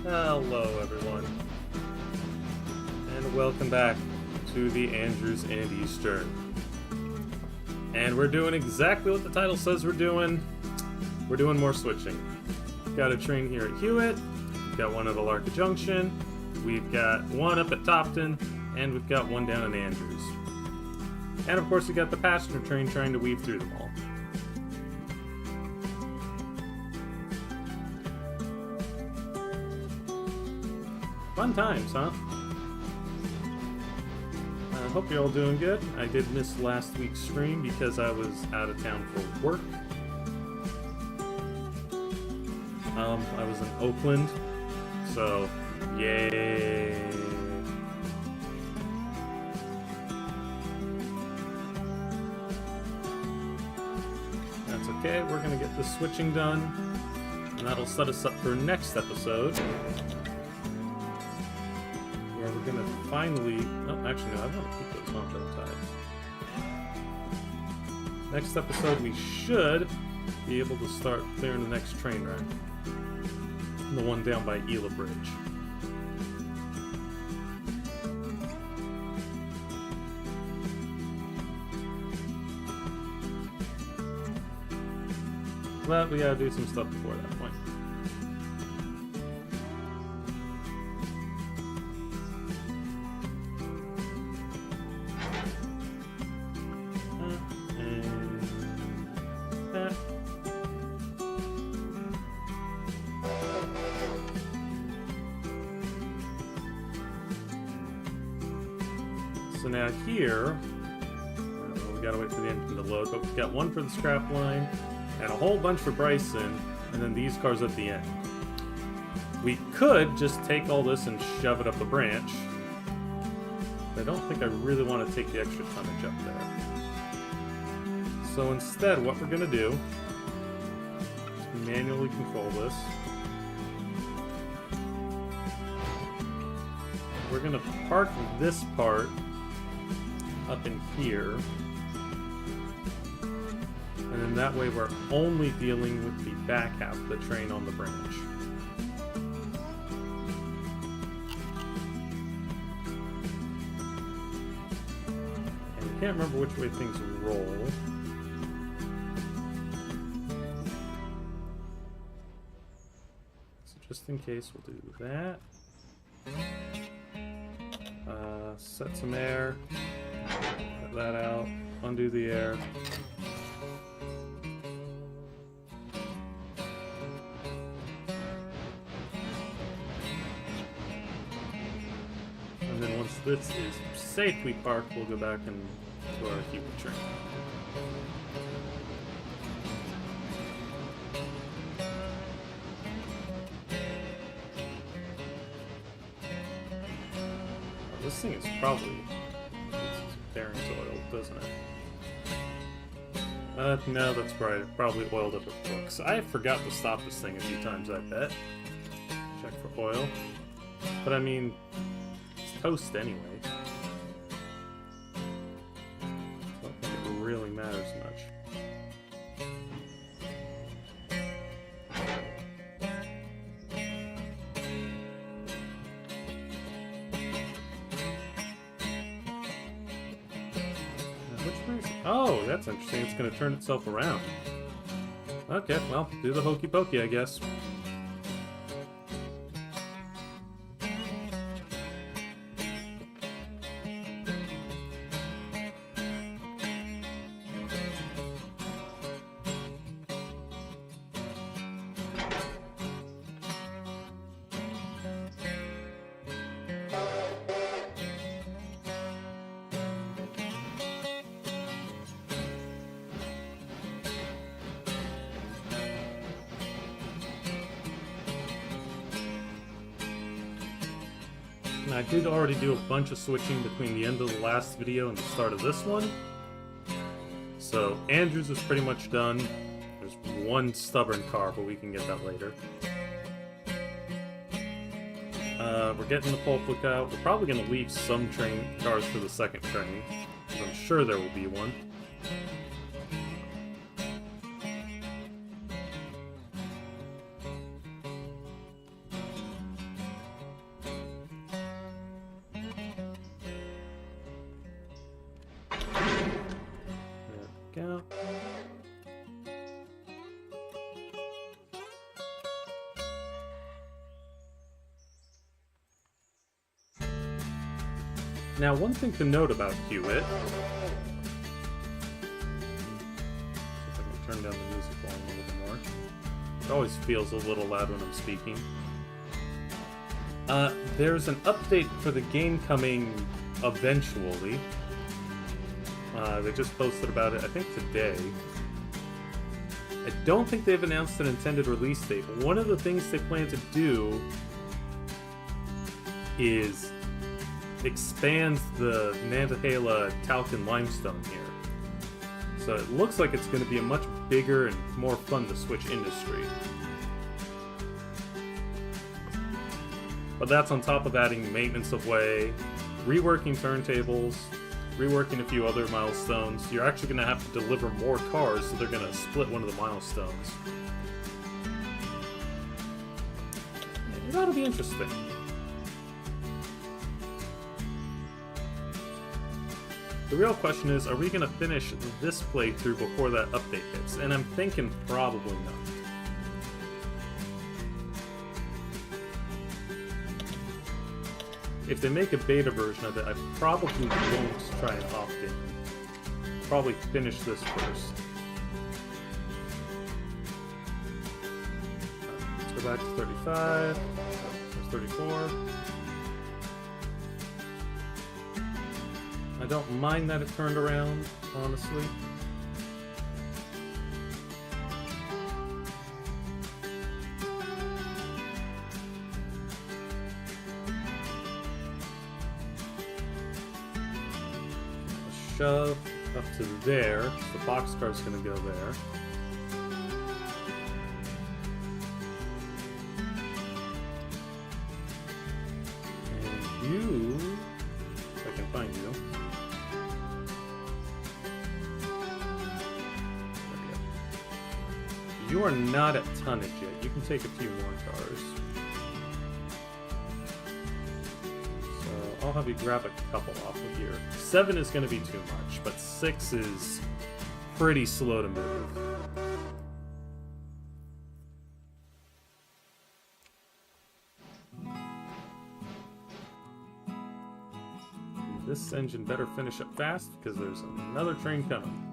Hello, everyone, and welcome back to the Andrews and Eastern. And we're doing exactly what the title says we're doing. We're doing more switching. We've got a train here at Hewitt, we've got one at Alarka Junction, we've got one up at Topton, and we've got one down in Andrews. And of course, we got the passenger train trying to weave through them all. Fun times, huh? I hope you're all doing good. I did miss last week's stream because I was out of town for work. I was in Oakland, so yay. That's okay, we're gonna get this switching done, and that'll set us up for next episode. We're gonna finally... Oh, actually, no, I want to keep those nonchalant tides. Next episode, we should be able to start clearing the next train wreck. The one down by Ela Bridge. But we gotta do some stuff before that point. So now here, we gotta wait for the engine to load, but we've got one for the scrap line, and a whole bunch for Bryson, and then these cars at the end. We could just take all this and shove it up a branch, but I don't think I really want to take the extra tonnage up there. So instead, what we're gonna do is manually control this. We're gonna park this part up in here, and then that way we're only dealing with the back half of the train on the branch. And I can't remember which way things roll. So just in case, we'll do that. Set some air. Cut that out. Undo the air. And then once this is safely parked, we'll go back and to our Hewitt train. This thing is probably bearing oil, doesn't it? No, that's right. It probably oiled up at Brooks. I forgot to stop this thing a few times, I bet. Check for oil. But I mean, it's toast anyway. I don't think it really matters much. Oh, that's interesting. It's going to turn itself around. Okay, well, do the hokey pokey, I guess. And I did already do a bunch of switching between the end of the last video and the start of this one. So Andrews is pretty much done. There's one stubborn car, but we can get that later. We're getting the pulp book out. We're probably going to leave some train cars for the second train. I'm sure there will be one. Now, one thing to note about Hewitt. See if I can turn down the music volume a little more. It always feels a little loud when I'm speaking. There's an update for the game coming eventually. They just posted about it, I think, today. I don't think they've announced an intended release date. One of the things they plan to do is expand the Nantahala Talc and Limestone here. So it looks like it's going to be a much bigger and more fun to switch industry. But that's on top of adding maintenance of way, reworking turntables, reworking a few other milestones. You're actually going to have to deliver more cars, so they're going to split one of the milestones. That'll be interesting. The real question is, are we going to finish this playthrough before that update hits? And I'm thinking probably not. If they make a beta version of it, I probably won't try and opt in. Probably finish this first. Let's go back to 35. There's 34. I don't mind that it turned around, honestly. Shove up to there, so the boxcar's gonna go there. And you, if I can find you. There we go. You are not at tonnage yet. You can take a few more cars. I'll have you grab a couple off of here. 7 is going to be too much, but 6 is pretty slow to move. This engine better finish up fast, because there's another train coming.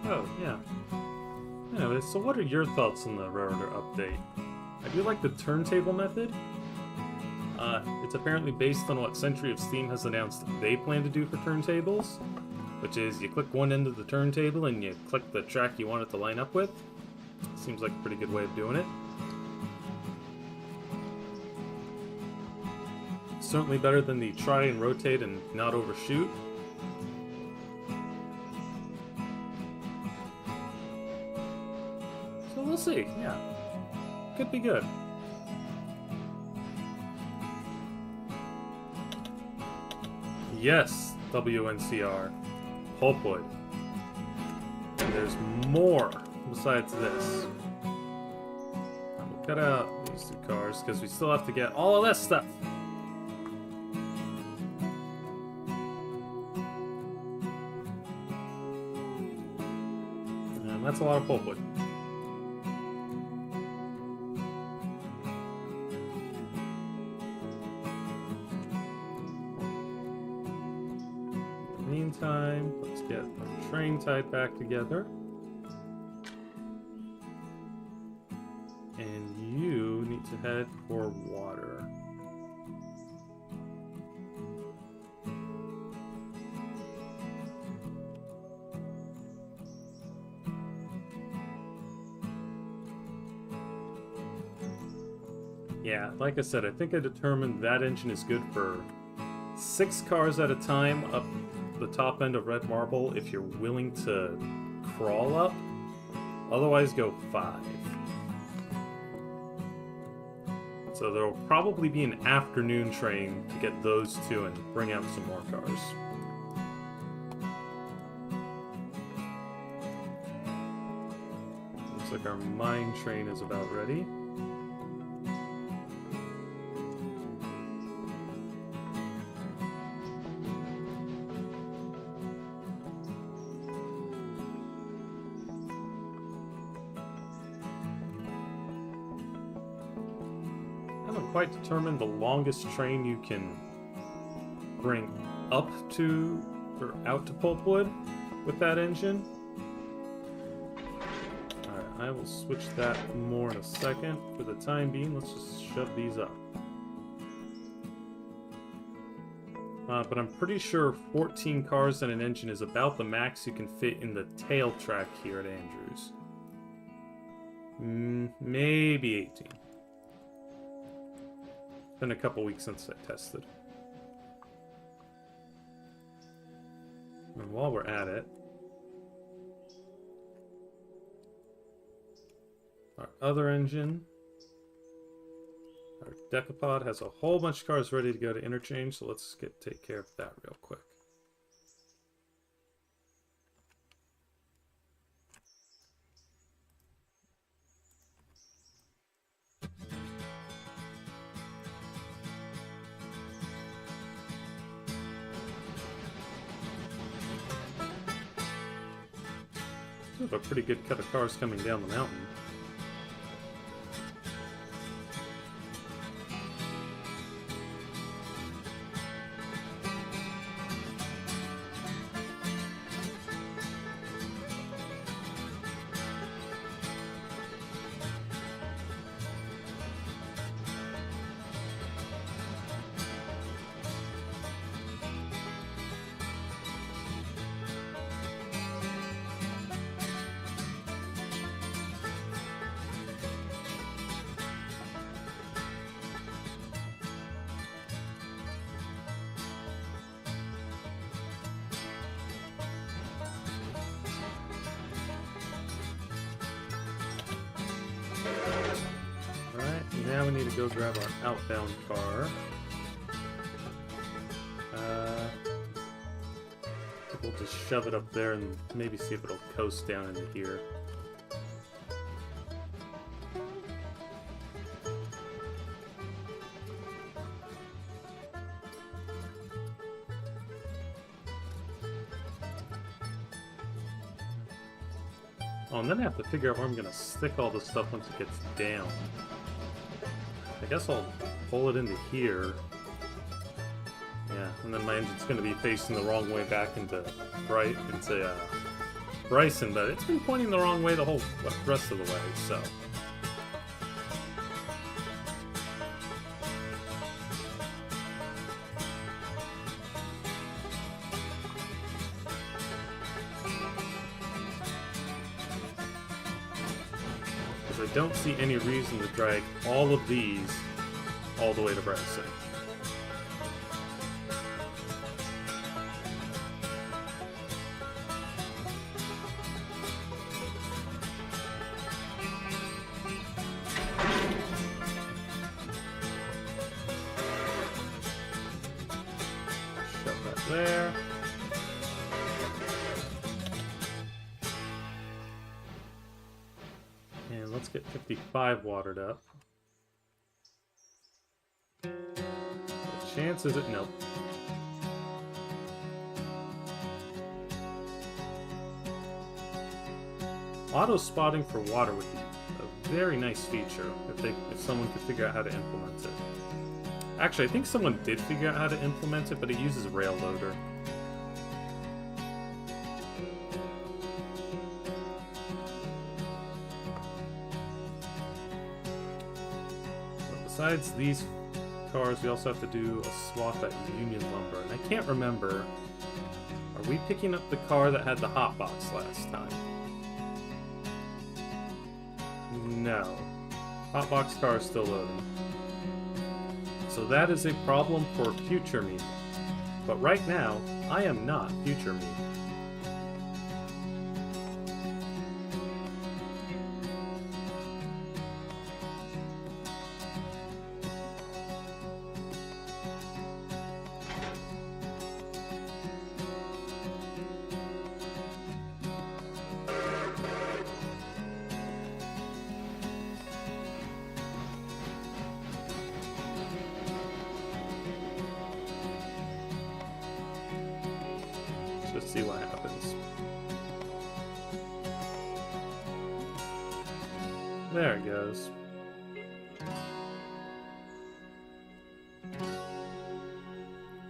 Oh, yeah. Anyways, so what are your thoughts on the Railroader update? I do like the turntable method. It's apparently based on what Century of Steam has announced they plan to do for turntables, which is you click one end of the turntable and you click the track you want it to line up with. Seems like a pretty good way of doing it. Certainly better than the try and rotate and not overshoot. We'll see, yeah. Could be good. Yes, WNCR. Pulpwood. And there's more besides this. We'll cut out these two cars because we still have to get all of this stuff. And that's a lot of pulpwood. Meantime, let's get the train tied back together. And you need to head for water. Yeah, like I said, I think I determined that engine is good for 6 cars at a time up the top end of Red Marble if you're willing to crawl up. Otherwise, go 5. It's So there will probably be an afternoon train to get those two and bring out some more cars. Looks like our mine train is about ready. Quite determined the longest train you can bring up to or out to pulpwood with that engine. Alright, I will switch that more in a second. For the time being, let's just shove these up. But I'm pretty sure 14 cars and an engine is about the max you can fit in the tail track here at Andrews. Maybe 18. Been a couple weeks since I tested. And while we're at it, our other engine, our decapod, has a whole bunch of cars ready to go to interchange, so let's take care of that real quick. We have a pretty good cut of cars coming down the mountain. Now we need to go grab our outbound car. We'll just shove it up there and maybe see if it'll coast down into here. Oh, and then I have to figure out where I'm going to stick all this stuff once it gets down. I guess I'll pull it into here. Yeah, and then my engine's going to be facing the wrong way back into Bryson, but it's been pointing the wrong way the whole rest of the way, so. Because I don't see any reason to drag all of these all the way to Bryson. There. And let's get 55 watered up. The chance is it? Nope. Auto spotting for water would be a very nice feature if someone could figure out how to implement it. Actually, I think someone did figure out how to implement it, but it uses rail loader. But besides these cars, we also have to do a swap at Union Lumber. And I can't remember, are we picking up the car that had the hot box last time? No. Hot box car is still loading. So that is a problem for future me. But right now, I am not future me. Just see what happens. There it goes.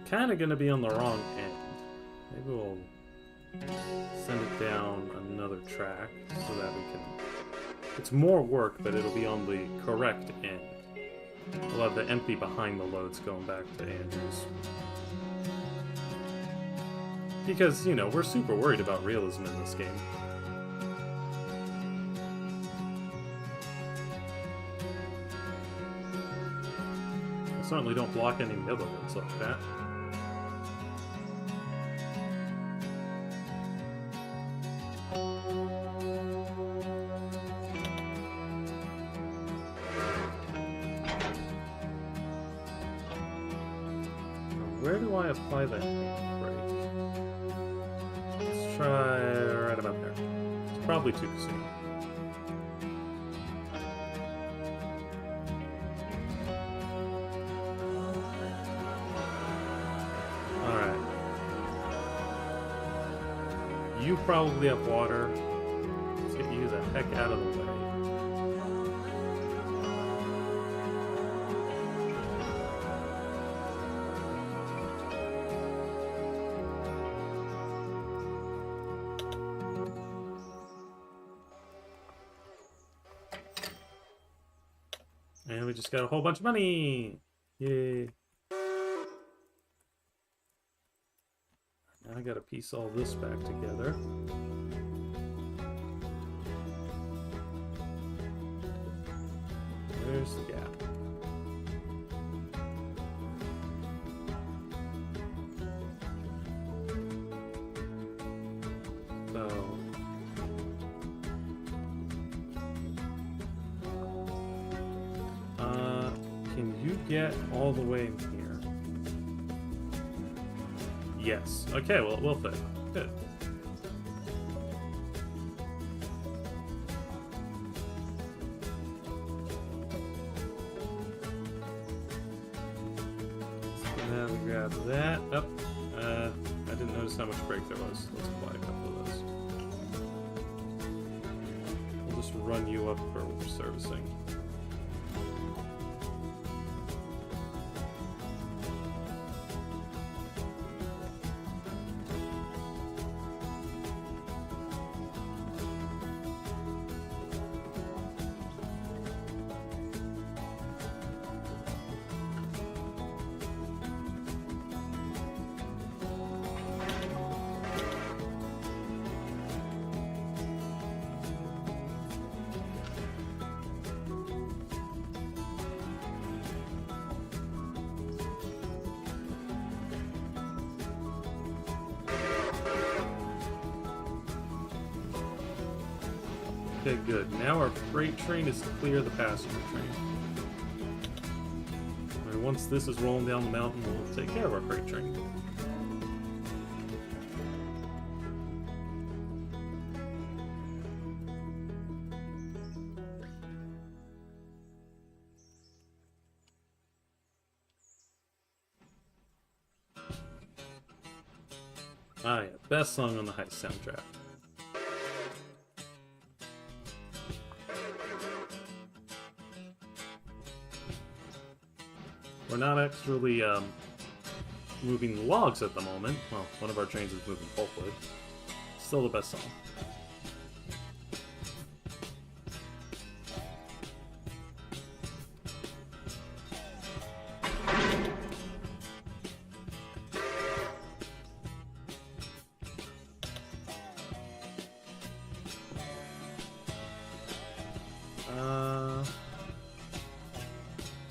Kinda gonna be on the wrong end. Maybe we'll send it down another track so that we can... It's more work, but it'll be on the correct end. We'll have the empty behind the loads going back to Andrews. Because, you know, we're super worried about realism in this game. I certainly don't block any of the other loads like that. Where do I apply that brake? Let's try right about there. It's probably too soon. Alright. You probably have water. Let's get you the heck out of the way. And we just got a whole bunch of money! Yay! Now I gotta piece all this back together. There's the gap. So... can you get all the way in here? Yes. Okay, well, it will fit. Good. So now we grab that. Oh, I didn't notice how much brake there was. Let's apply a couple of those. We'll just run you up for servicing. Okay, good. Now our freight train is to clear the passenger train. And once this is rolling down the mountain, we'll take care of our freight train. Ah, yeah. Best song on the Heist soundtrack. We're not actually moving logs at the moment. Well, one of our trains is moving pulpwood. Still the best song.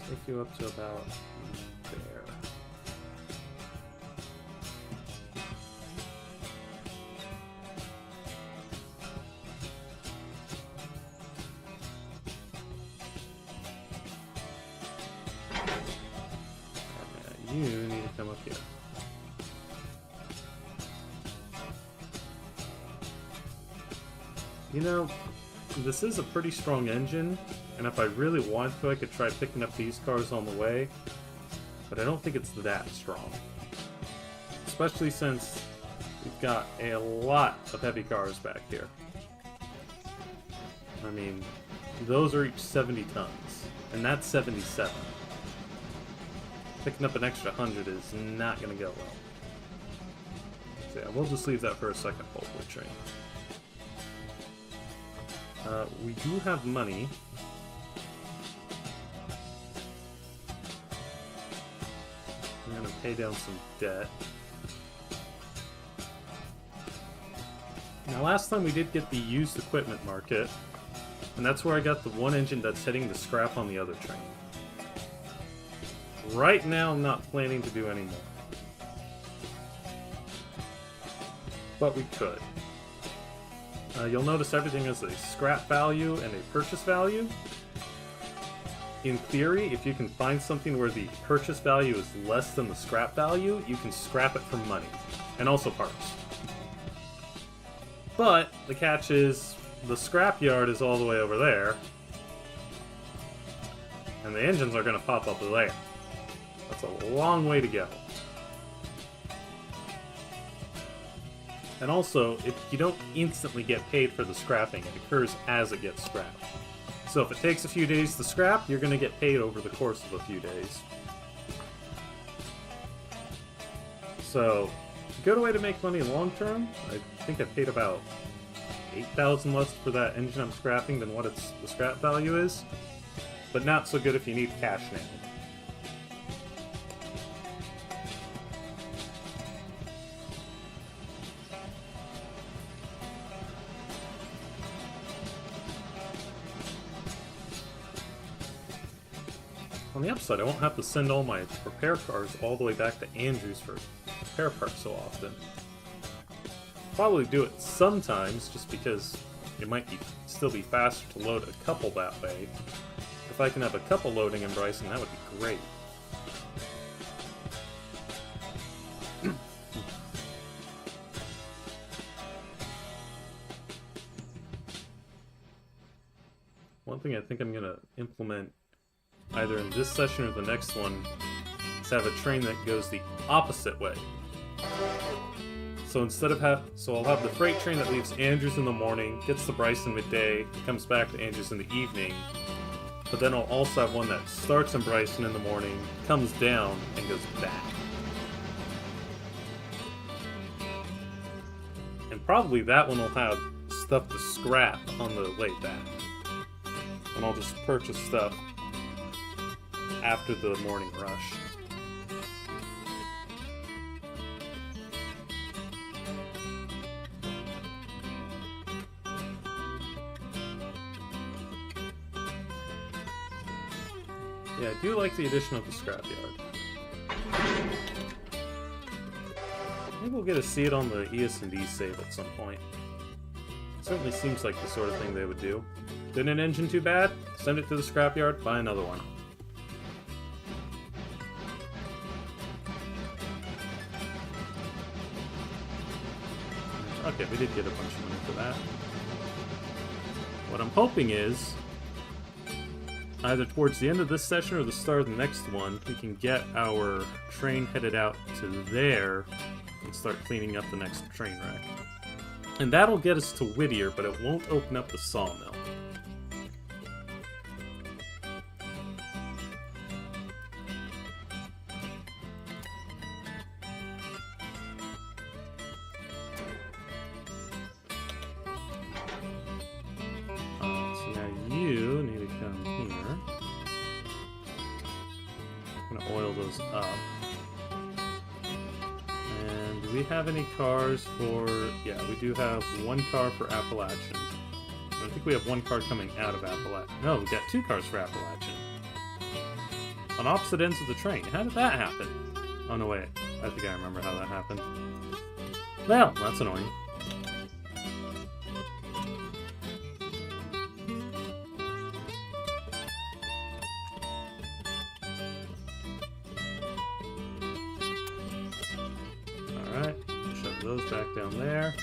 Take you up to about there. You need to come up here. You know, this is a pretty strong engine, and if I really wanted to, I could try picking up these cars on the way, but I don't think it's that strong. Especially since we've got a lot of heavy cars back here. I mean, those are each 70 tons, and that's 77. Picking up an extra 100 is not going to go well. So yeah, we'll just leave that for a second pulpwood train. We do have money. I'm going to pay down some debt. Now, last time we did get the used equipment market, and that's where I got the one engine that's heading to scrap on the other train. Right now, I'm not planning to do any more. But we could. You'll notice everything has a scrap value and a purchase value. In theory, if you can find something where the purchase value is less than the scrap value, you can scrap it for money, and also parts. But the catch is, the scrapyard is all the way over there, and the engines are going to pop up there. That's a long way to go. And also, if you don't instantly get paid for the scrapping, it occurs as it gets scrapped. So if it takes a few days to scrap, you're going to get paid over the course of a few days. So, good way to make money long term. I think I paid about 8,000 less for that engine I'm scrapping than what the scrap value is. But not so good if you need cash now. On the upside, I won't have to send all my repair cars all the way back to Andrews for repair parts so often. Probably do it sometimes, just because it might still be faster to load a couple that way. If I can have a couple loading in Bryson, that would be great. One thing I think I'm going to implement either in this session or the next one is have a train that goes the opposite way. So instead of I'll have the freight train that leaves Andrews in the morning, gets to Bryson midday, comes back to Andrews in the evening. But then I'll also have one that starts in Bryson in the morning, comes down, and goes back. And probably that one will have stuff to scrap on the way back. And I'll just purchase stuff after the morning rush. Yeah, I do like the addition of the scrapyard. Maybe we'll get to see it on the ES&D save at some point. Certainly seems like the sort of thing they would do. Didn't an engine too bad? Send it to the scrapyard, buy another one. Okay, we did get a bunch of money for that. What I'm hoping is, either towards the end of this session or the start of the next one, we can get our train headed out to there and start cleaning up the next train wreck. And that'll get us to Whittier, but it won't open up the sawmill. Up. And do we have any cars for... Yeah, we do have one car for Appalachian. I think we have one car coming out of Appalachian. No, we got two cars for Appalachian. On opposite ends of the train. How did that happen? Oh, no, wait. I think I remember how that happened. Well, that's annoying. Those back down there.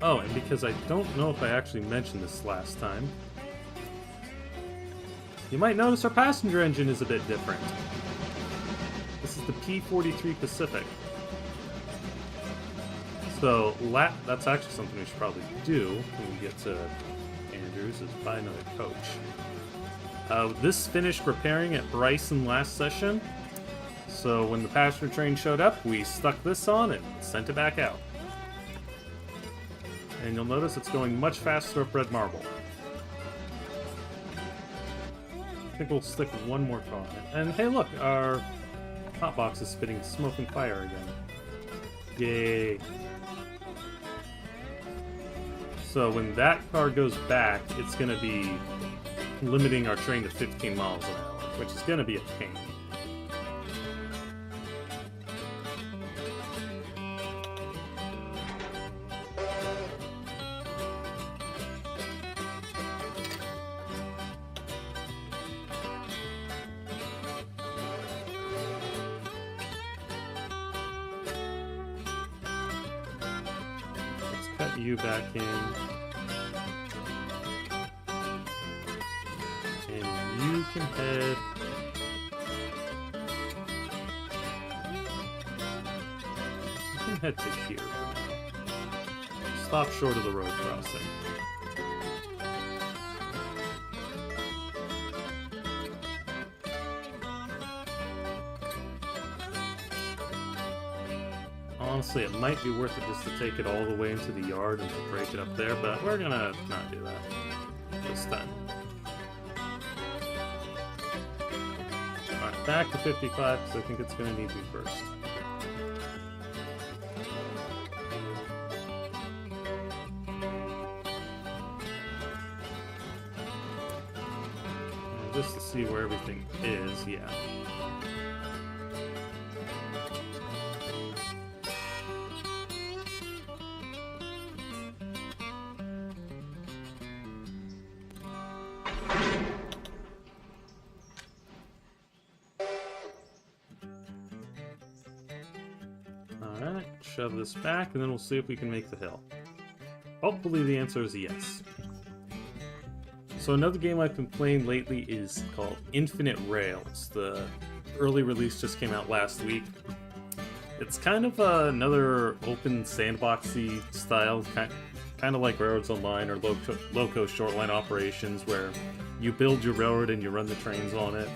Oh, and because I don't know if I actually mentioned this last time, You might notice our passenger engine is a bit different. This is the P-43 Pacific. So, that's actually something we should probably do when we get to Andrews, is buy another coach. This finished repairing at Bryson last session. So when the passenger train showed up, we stuck this on and sent it back out. And you'll notice it's going much faster up Red Marble. I think we'll stick one more car on it. And hey look, our hotbox is spitting smoke and fire again. Yay. So when that car goes back, it's going to be limiting our train to 15 miles an hour, which is going to be a pain. Let's cut you back in. You can head... You can head to here for now. Stop short of the road crossing. Honestly, it might be worth it just to take it all the way into the yard and to break it up there, but we're gonna not do that this time. Back to 55, because I think it's going to need me first. And just to see where everything is, yeah. Alright, shove this back, and then we'll see if we can make the hill. Hopefully the answer is yes. So another game I've been playing lately is called Infinite Rails. The early release just came out last week. It's kind of another open sandboxy style, kind of like Railroads Online or low-cost short-line operations, where you build your railroad and you run the trains on it.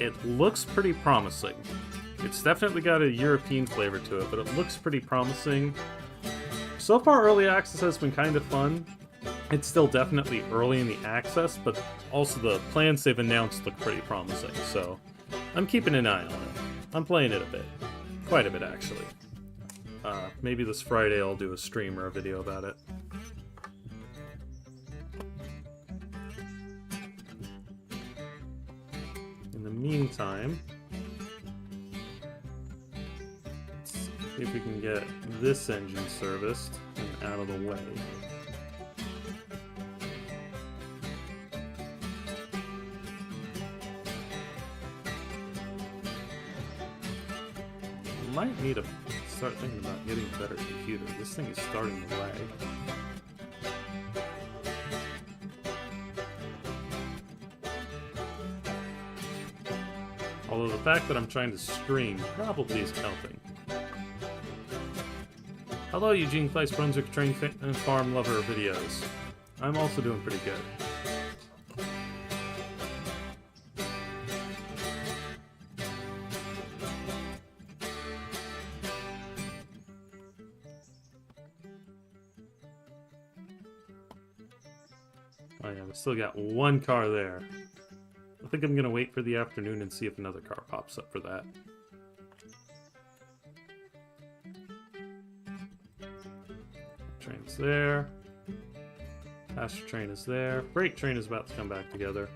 It looks pretty promising. It's definitely got a European flavor to it, but it looks pretty promising. So far, early access has been kind of fun. It's still definitely early in the access, but also the plans they've announced look pretty promising, so I'm keeping an eye on it. I'm playing it a bit. Quite a bit, actually. Maybe this Friday I'll do a stream or a video about it. In the meantime, let's see if we can get this engine serviced and out of the way. Might need to start thinking about getting a better computer. This thing is starting to lag. Although the fact that I'm trying to stream probably is helping. Hello, Eugene Hyce, Brunswick Train and Farm Lover videos. I'm also doing pretty good. Oh yeah, we still got one car there. I think I'm gonna wait for the afternoon and see if another car pops up for that. Train's there. Passenger train is there. Freight train is about to come back together.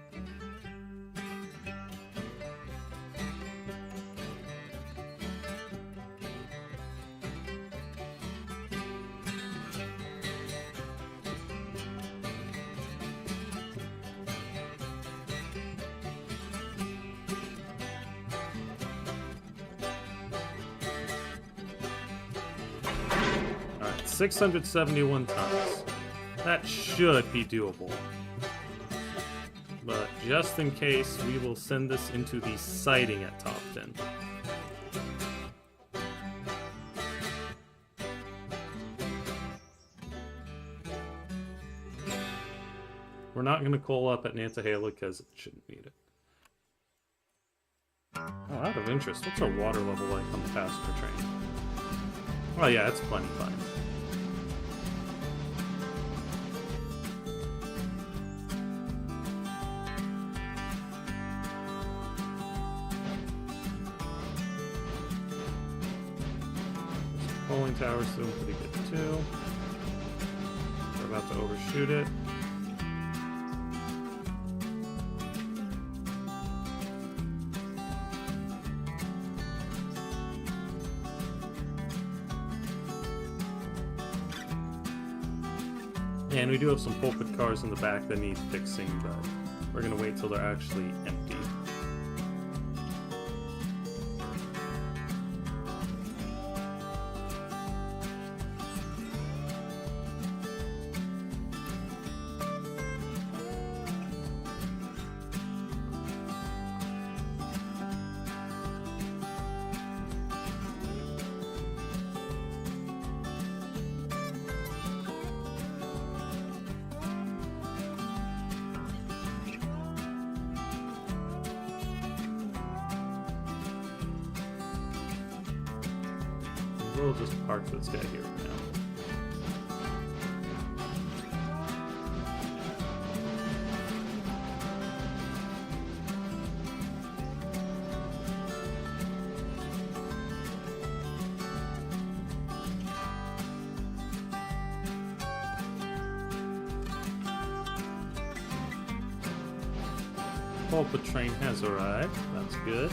Alright, 671 tons. That should be doable. But just in case, we will send this into the siding at Topton. We're not going to coal up at Nantahala because it shouldn't need it. Oh, out of interest, what's our water level like on the passenger train? Oh yeah, it's plenty fine. Polling tower's doing pretty good too. We're about to overshoot it. And we do have some pulpit cars in the back that need fixing, but we're gonna wait till they're actually empty. We'll just park this guy here for now. Pulpit train has arrived. That's good.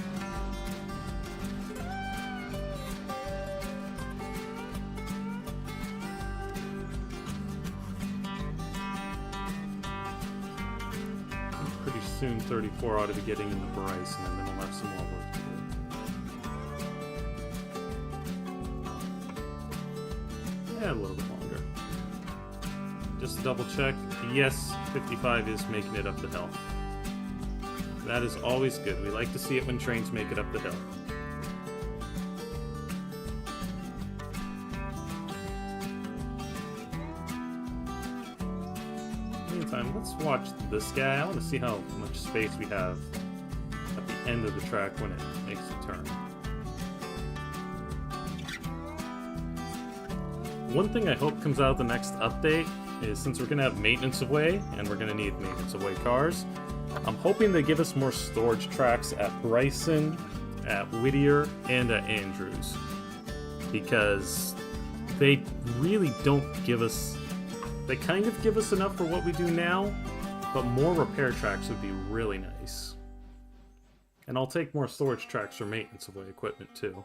Soon 34 ought to be getting in the Bryson, and then we'll have some more work to do. Yeah, a little bit longer. Just to double check, yes, 55 is making it up the hill. That is always good. We like to see it when trains make it up the hill. Meantime, let's watch this guy. I want to see how much space we have at the end of the track when it makes a turn. One thing I hope comes out of the next update is, since we're going to have maintenance away, and we're going to need maintenance away cars, I'm hoping they give us more storage tracks at Bryson, at Whittier, and at Andrews. Because they really don't give us... They kind of give us enough for what we do now, but more repair tracks would be really nice. And I'll take more storage tracks for maintenance away equipment too.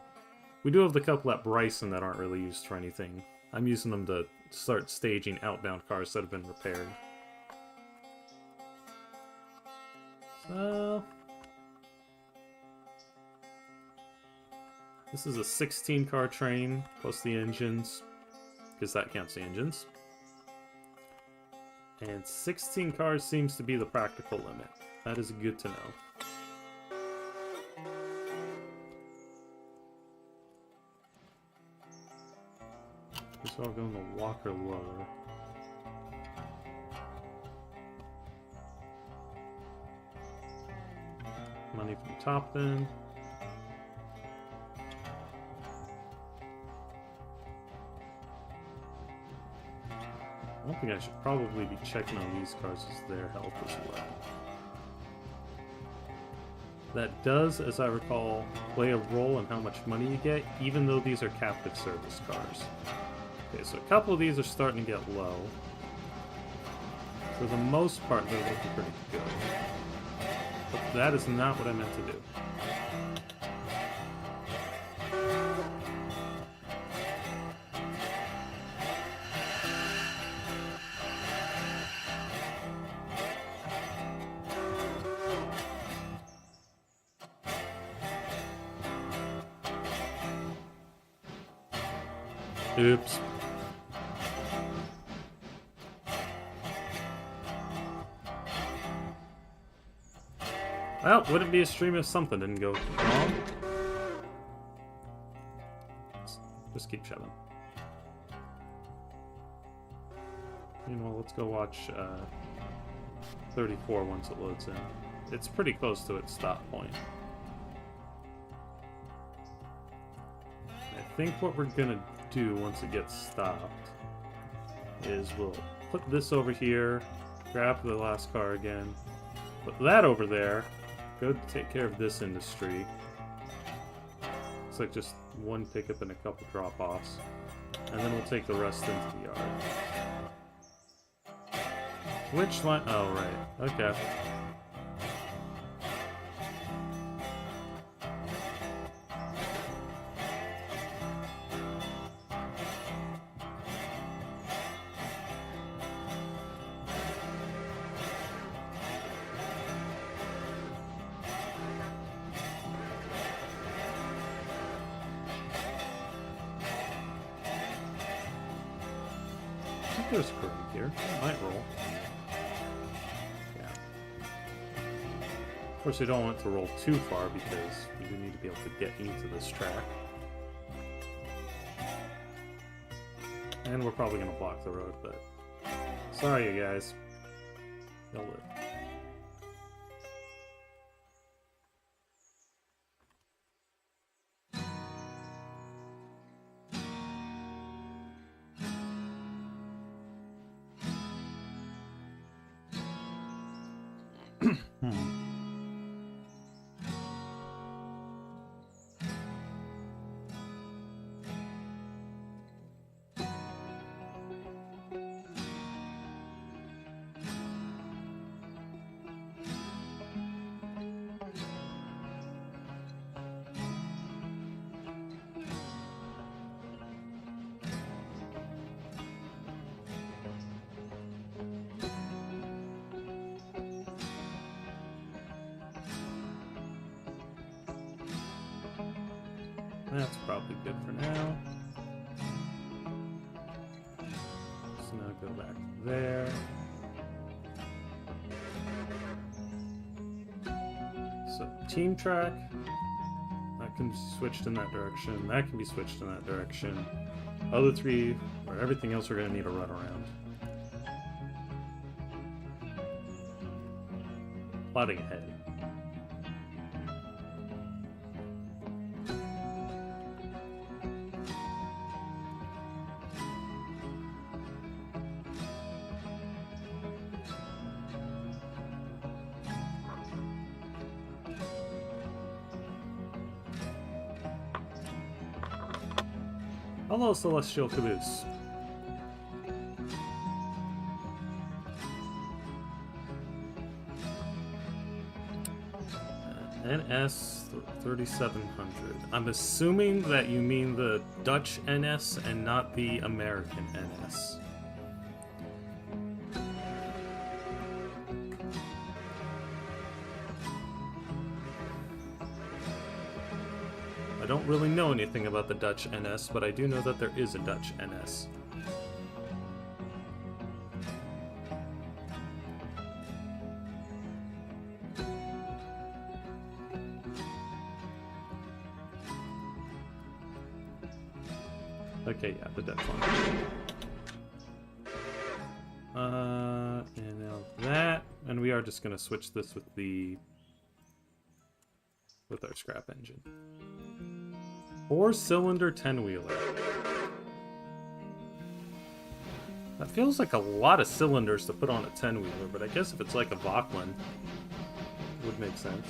We do have the couple at Bryson that aren't really used for anything. I'm using them to start staging outbound cars that have been repaired. So... this is a 16-car train, plus the engines, because that counts the engines. And 16 cars seems to be the practical limit. That is good to know. Guess I'll go in the Walker lower. Money from top then. I think I should probably be checking on these cars as their health as well. That does, as I recall, play a role in how much money you get, even though these are captive service cars. Okay, so a couple of these are starting to get low. For the most part, they're looking pretty good. But that is not what I meant to do. Oops. Well, wouldn't be a stream if something didn't go wrong. Just keep shoving. Meanwhile, let's go watch 34 once it loads in. It's pretty close to its stop point. I think what we're gonna do once it gets stopped is we'll put this over here, grab the last car again, put that over there, go take care of this industry. It's like just one pickup and a couple drop-offs, and then we'll take the rest into the yard. Which line? Oh, right. Okay. I think there's a curve here. It might roll. Of course, we don't want it to roll too far because we do need to be able to get into this track. And we're probably going to block the road, but sorry, you guys. You'll live. That's probably good for now. So now go back there. So team track, that can be switched in that direction. That can be switched in that direction. Other three, or everything else, we're going to need to run around. Plotting ahead. Hello, Celestial Caboose. NS 3700. I'm assuming that you mean the Dutch NS and not the American NS. I don't really know anything about the Dutch NS, but I do know that there is a Dutch NS. Okay, yeah, the Dutch one. And now that, and we are just gonna switch this with our scrap engine. 4-cylinder 10-wheeler. That feels like a lot of cylinders to put on a 10-wheeler, but I guess if it's like a Vauquelin, it would make sense.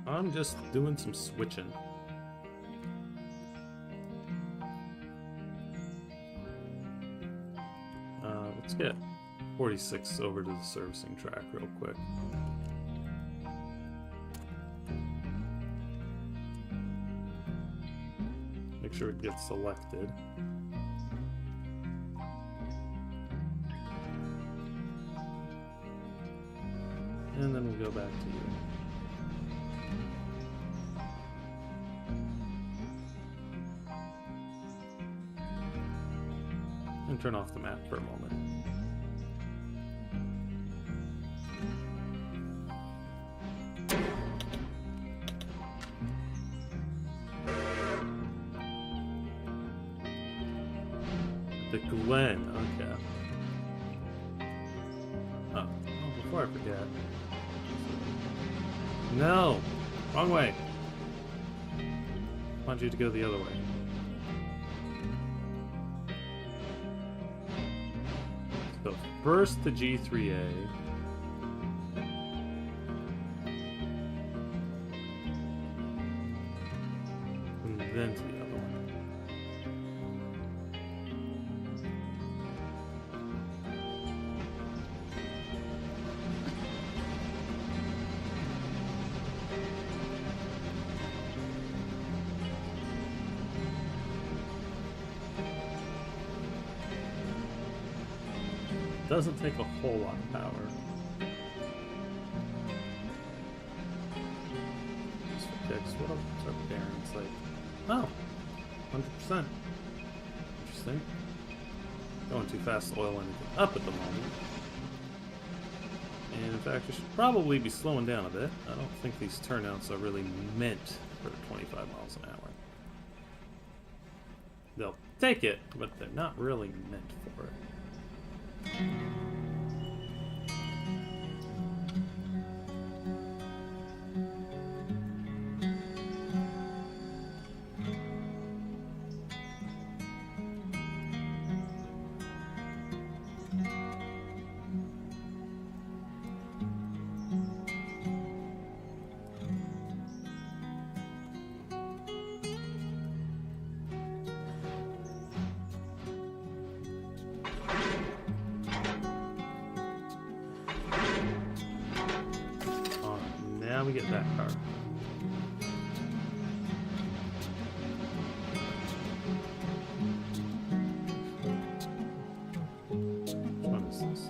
I'm just doing some switching. Let's get 46 over to the servicing track real quick. Make sure it gets selected. And then we'll go back to you. And turn off the map for a moment. The Glen, okay. Oh, before I forget. No! Wrong way! I want you to go the other way. So first to G3A. And then to the other one. Doesn't take a whole lot of power. Just for kicks. What else are bearings like? Oh, 100%. Interesting. Going too fast to oil anything up at the moment. And in fact, I should probably be slowing down a bit. I don't think these turnouts are really meant for 25 miles an hour. They'll take it, but they're not really meant for it. Now we get that car. Which one is this?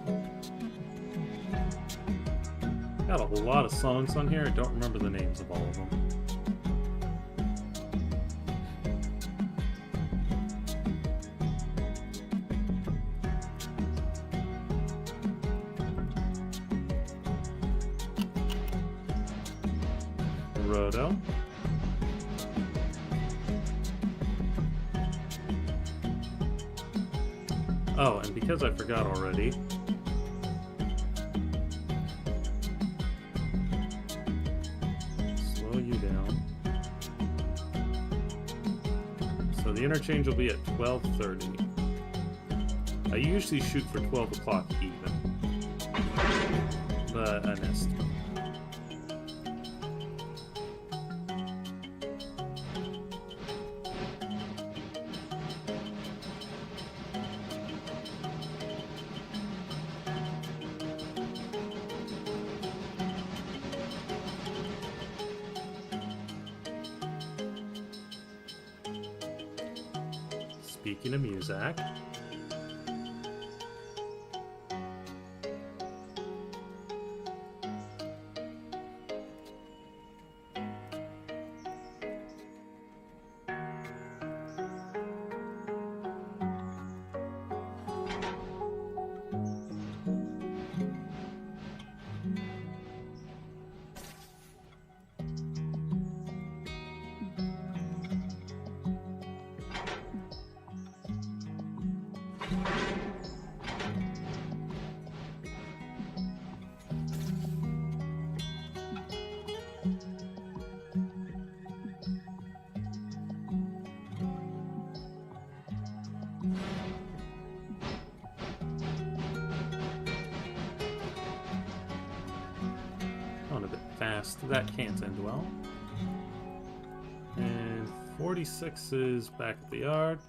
Got a lot of songs on here. I don't remember the names of all of them. Roto. Oh, and because I forgot already, slow you down. So the interchange will be at 12:30. I usually shoot for 12 o'clock even, but I missed. Speaking of music, fast. That can't end well. And 46 is back at the yard.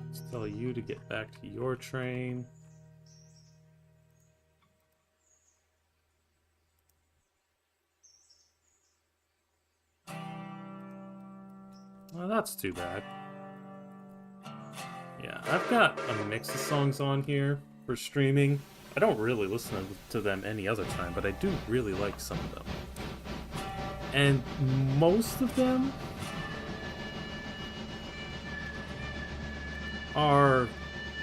Let's tell you to get back to your train. Well, that's too bad. Yeah, I've got a mix of songs on here for streaming. I don't really listen to them any other time, but I do really like some of them. And most of them are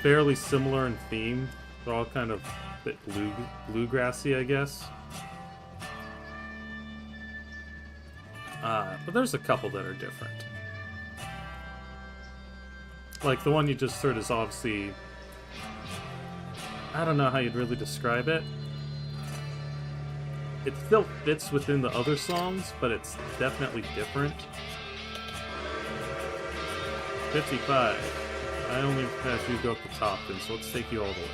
fairly similar in theme. They're all kind of a bit bluegrassy, I guess. But there's a couple that are different. Like the one you just heard is obviously... I don't know how you'd really describe it. It still fits within the other songs, but it's definitely different. 55. I only had you go up the top, then, so let's take you all the way.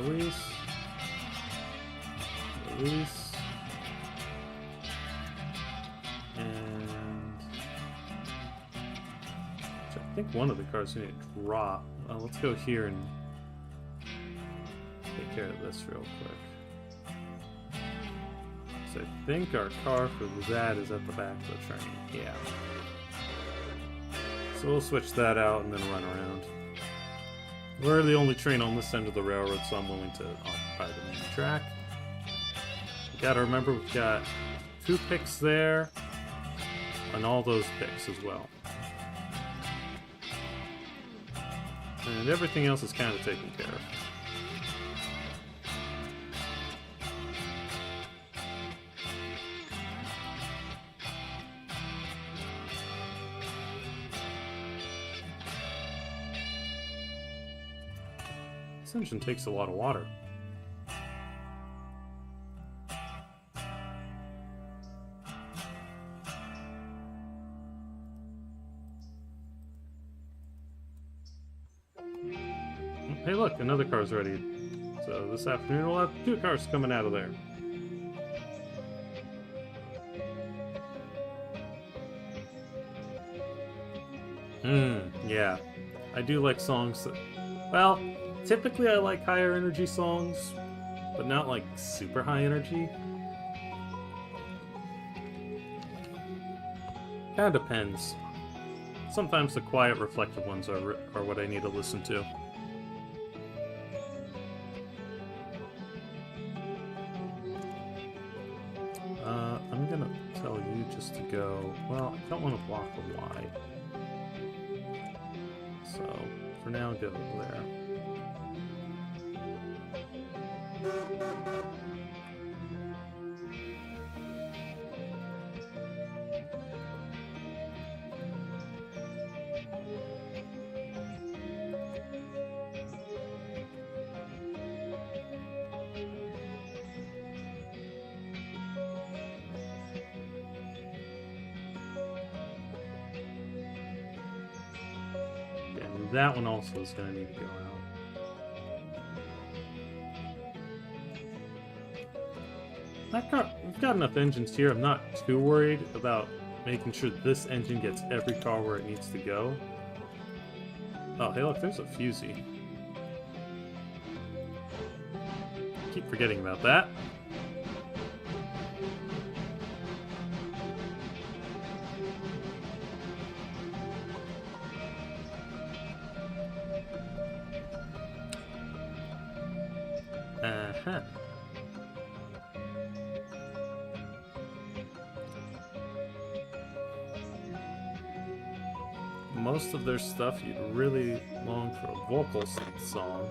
Release. Release. And... I think one of the cards we need to drop. Let's go here and take care of this real quick. So I think our car for that is at the back of the train. Yeah. So we'll switch that out and then run around. We're the only train on this end of the railroad, so I'm willing to occupy the main track. You gotta remember, we've got 2 picks there, and all those picks as well. And everything else is kind of taken care of. This engine takes a lot of water. Hey look, another car's ready. So this afternoon we'll have 2 cars coming out of there. Yeah. I do like songs that... Well... Typically I like higher energy songs, but not like super high energy. Kinda depends. Sometimes the quiet, reflective ones are what I need to listen to. I'm gonna tell you just to go... Well, I don't want to block the Y. So, for now, go there. And that one also is going to need to go out. We've got enough engines here. I'm not too worried about making sure this engine gets every car where it needs to go. Oh, hey look, there's a fusee. Keep forgetting about that. Uh-huh. Most of their stuff you'd really long for a vocal song.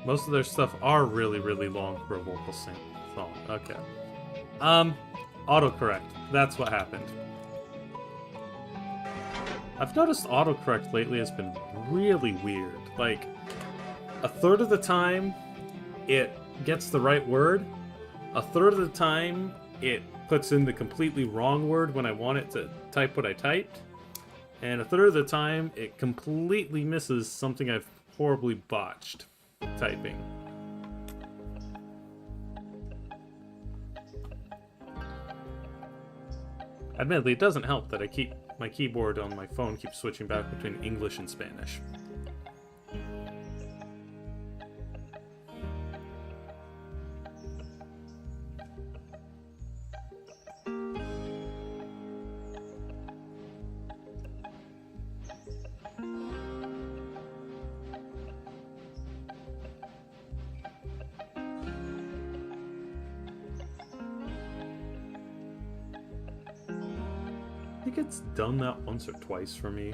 Most of their stuff are really, really long for a vocal song. Okay. Autocorrect. That's what happened. I've noticed autocorrect lately has been really weird. Like, a third of the time, it gets the right word. A third of the time, it puts in the completely wrong word when I want it to type what I typed. And a third of the time, it completely misses something I've horribly botched typing. Admittedly, it doesn't help that my keyboard on my phone keeps switching back between English and Spanish. I think it's done that once or twice for me.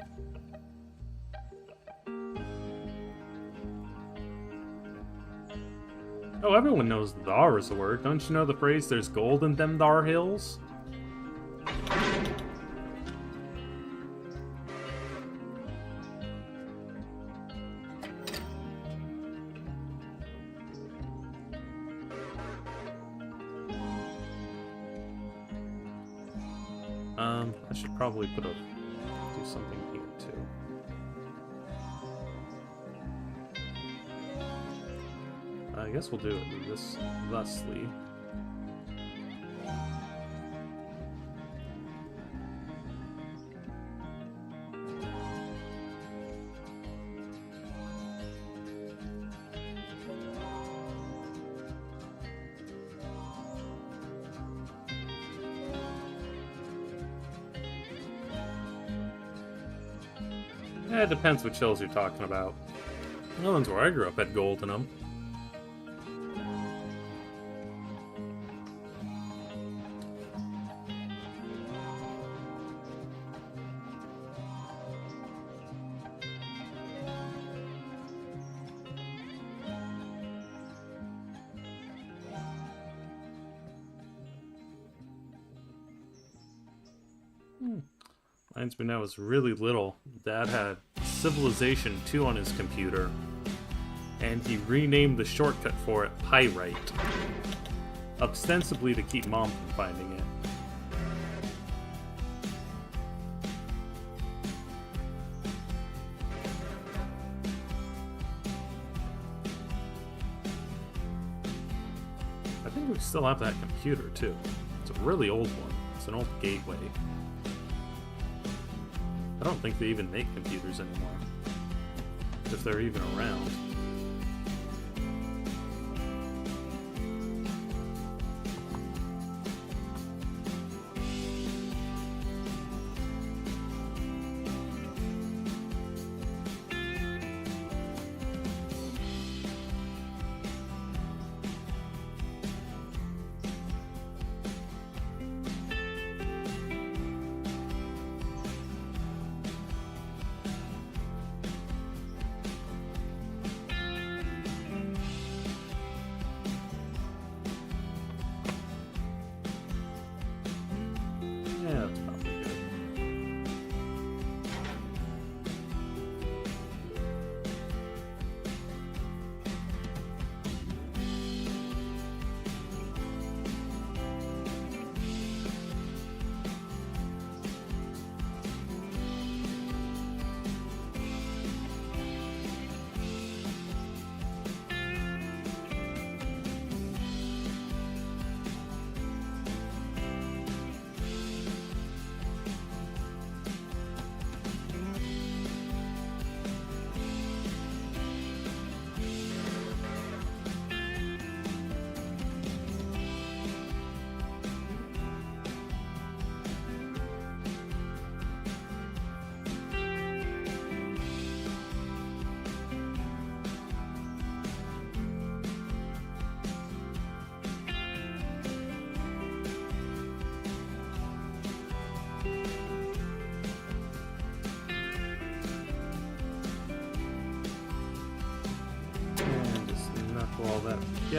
Oh, everyone knows thar is a word. Don't you know the phrase, there's gold in them thar hills? I should probably do something here too. I guess we'll do it this thusly. It depends which hills you're talking about. The ones where I grew up had gold in them. Reminds me when I was really little, Dad had Civilization 2 on his computer, and he renamed the shortcut for it Pyrite, ostensibly to keep Mom from finding it. I think we still have that computer, too. It's a really old one. It's an old Gateway. I don't think they even make computers anymore, if they're even around.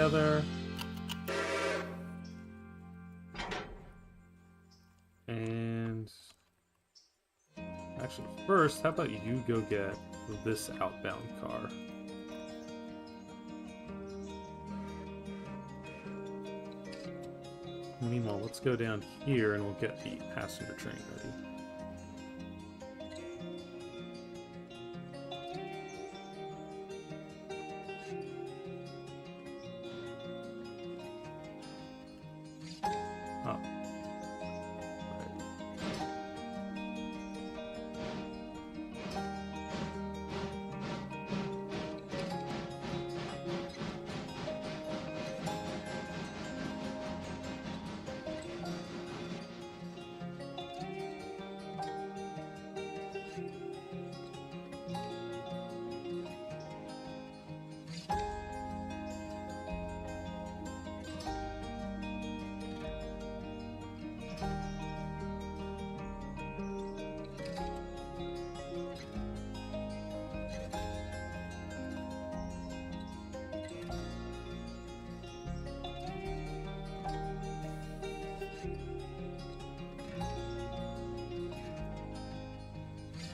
together. And actually, first, how about you go get this outbound car? Meanwhile, let's go down here and we'll get the passenger train ready.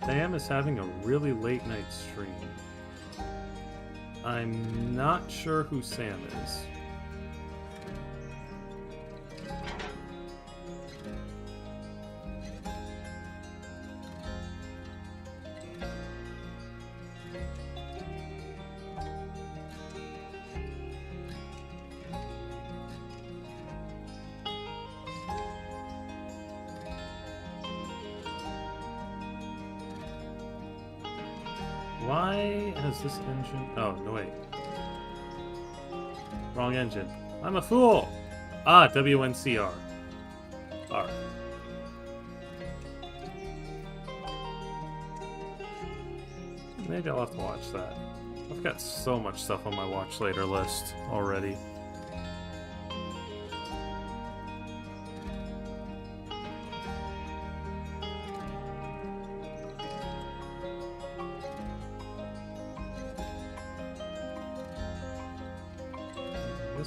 Sam is having a really late night stream. I'm not sure who Sam is. Why has this engine... Oh, no, wait. Wrong engine. I'm a fool! Ah, WNCR. R. Maybe I'll have to watch that. I've got so much stuff on my watch later list already.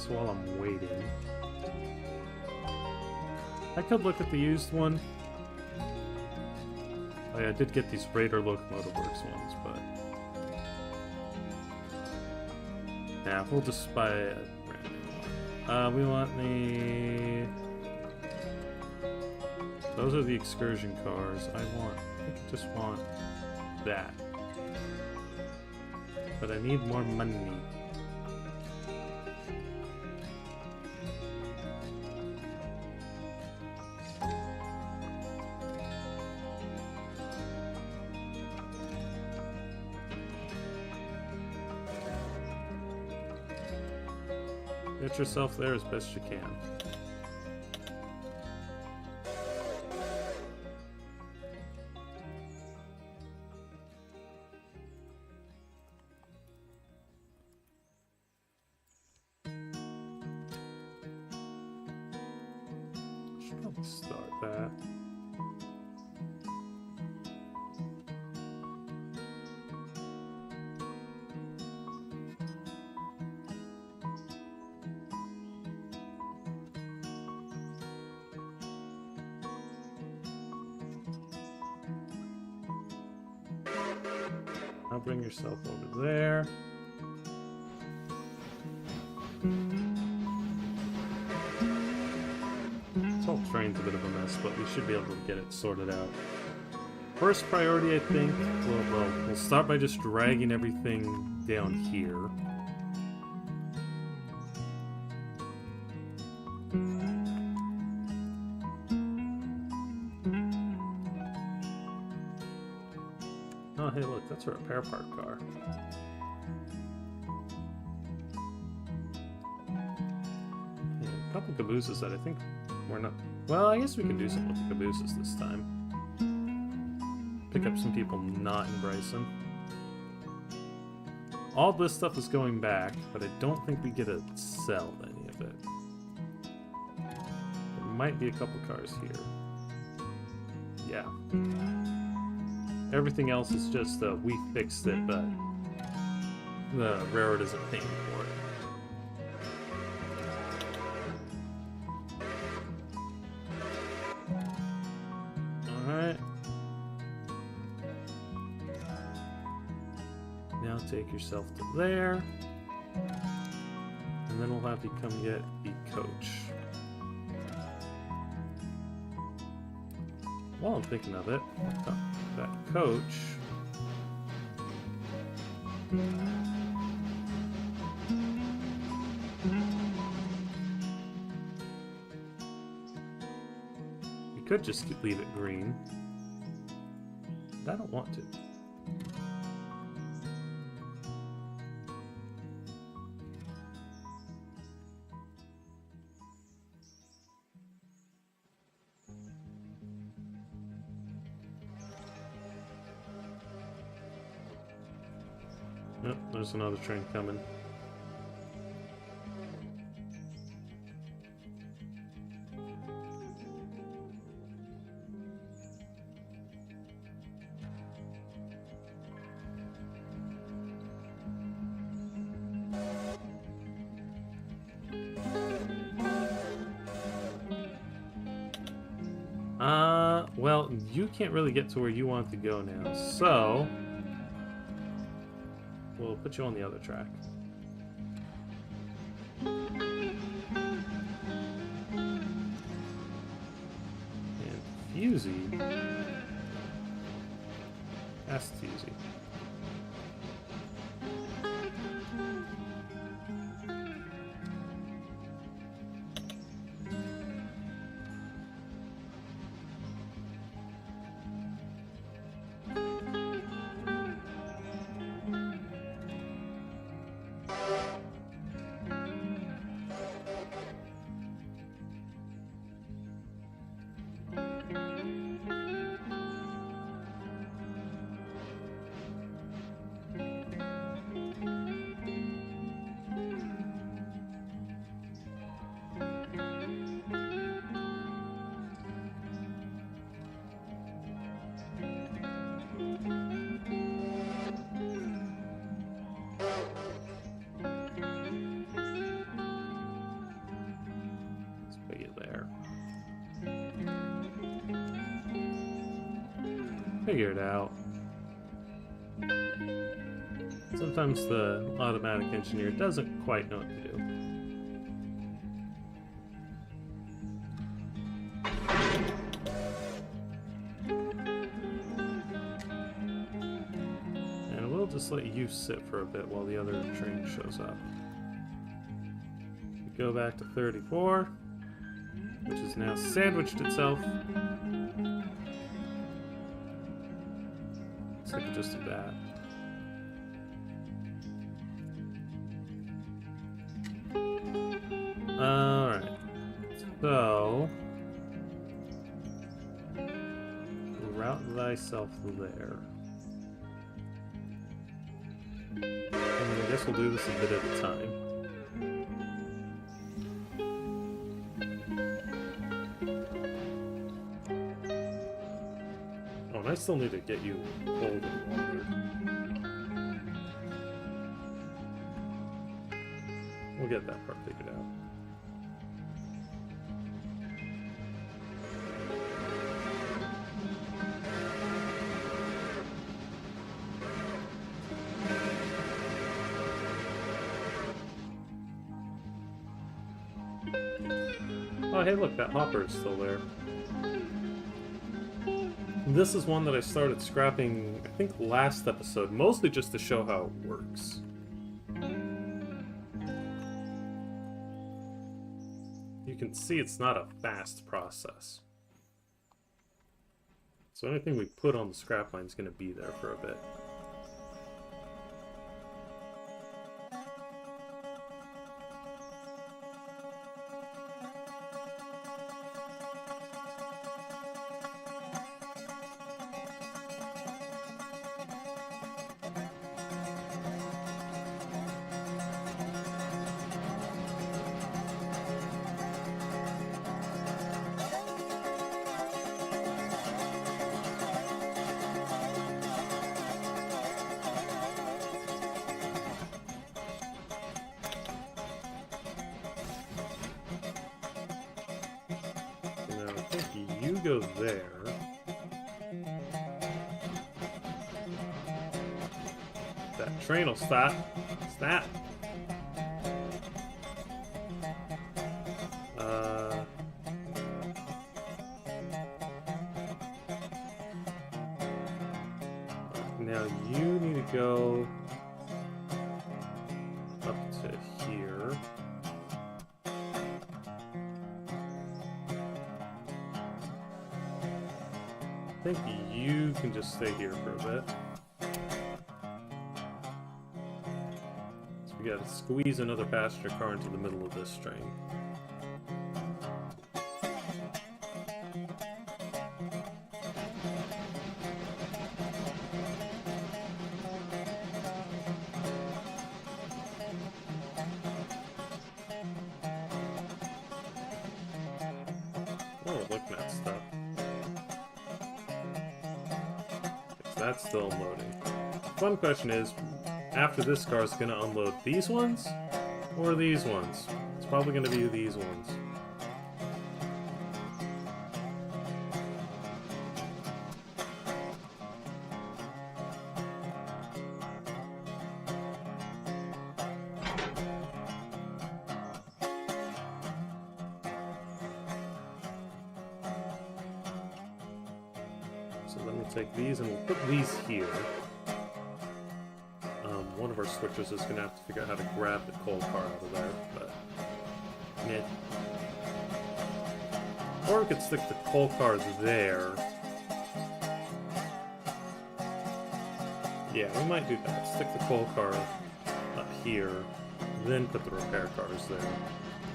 While I'm waiting, I could look at the used one. Oh yeah, I did get these Raider Locomotive Works ones, but yeah, we'll just buy a brand new one. We want the... Those are the excursion cars. I think I just want that, but I need more money. Get yourself there as best you can. Should probably start that. Now bring yourself over there. This whole train's a bit of a mess, but we should be able to get it sorted out. First priority, I think, we'll start by just dragging everything down here. Oh, hey, look, that's a repair part car. Yeah, a couple cabooses that I think we're not... Well, I guess we can do something with the cabooses this time. Pick up some people not in Bryson. All this stuff is going back, but I don't think we get to sell any of it. There might be a couple cars here. Yeah. Everything else is just, we fixed it, but the railroad isn't paying for it. now take yourself to there. And then we'll have you come get the coach. While I'm thinking of it, that coach... We could just leave it green. But I don't want to. Yep, there's another train coming. Well, you can't really get to where you want to go now, so we'll put you on the other track. And Fusey. That's Fusey. Figure it out. Sometimes the automatic engineer doesn't quite know what to do. And we'll just let you sit for a bit while the other train shows up. We go back to 34, which has now sandwiched itself. So I could just do that. Alright. So route thyself there. And I guess we'll do this a bit at a time. I still need to get you cold and water. We'll get that part figured out. Oh, hey, look, that hopper is still there. This is one that I started scrapping, I think, last episode, mostly just to show how it works. You can see it's not a fast process. So anything we put on the scrap line is going to be there for a bit. Go there. That train will stop. Stop. Now you need to go up to here. I think you can just stay here for a bit. So we gotta squeeze another passenger car into the middle of this train. Oh, look, that stuff. That's still unloading. Fun question is, after this car is going to unload these ones or these ones? It's probably going to be these ones. So let me take these and we'll put these here. One of our switchers is going to have to figure out how to grab the coal car out of there, but meh. Or we could stick the coal cars there. Yeah, we might do that. Stick the coal car up here, then put the repair cars there.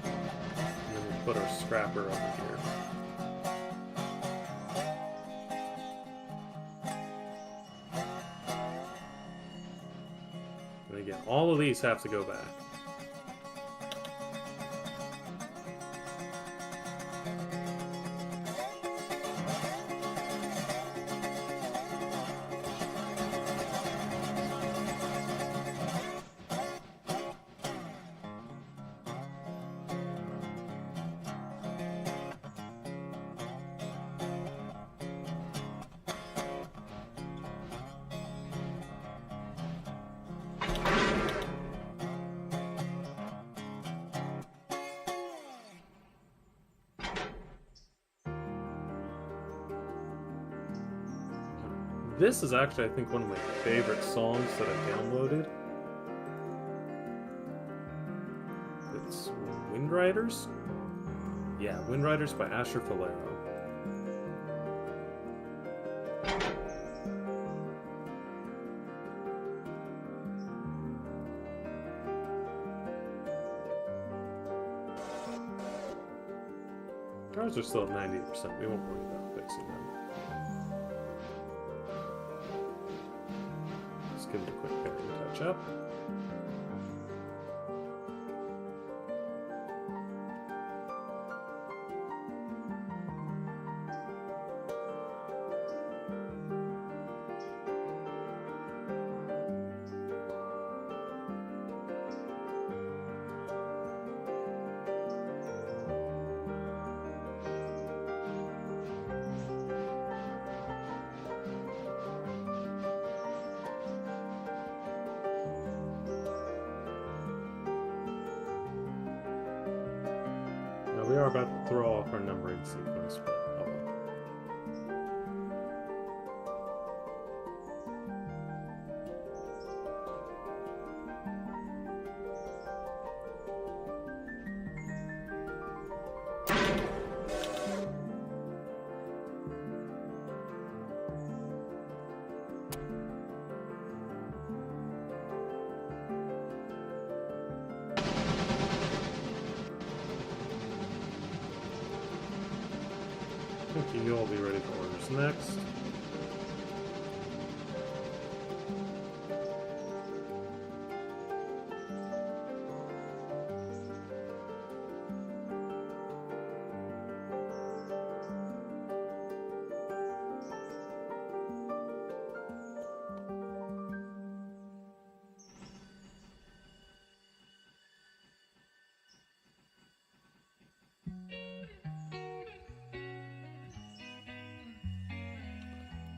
And then we'll put our scrapper over here. And again, all of these have to go back. This is actually, I think, one of my favorite songs that I downloaded. It's Wind Riders? Yeah, Wind Riders by Asher Falero. Cars are still at 98%. We won't worry about fixing them. Give it a quick bearing touch up. We are about to throw off our numbering sequence, but oh well. I think you'll be ready for orders next.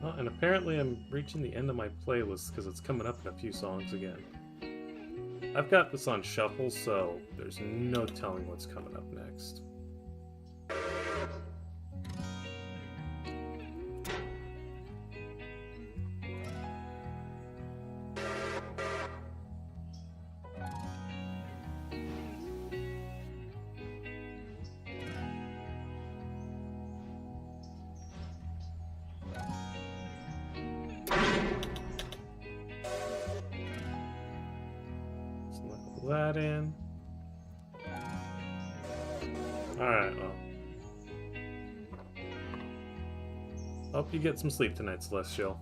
Oh, and apparently I'm reaching the end of my playlist because it's coming up in a few songs again. I've got this on shuffle, so there's no telling what's coming up next. That in. Alright, well. Hope you get some sleep tonight, Celestial.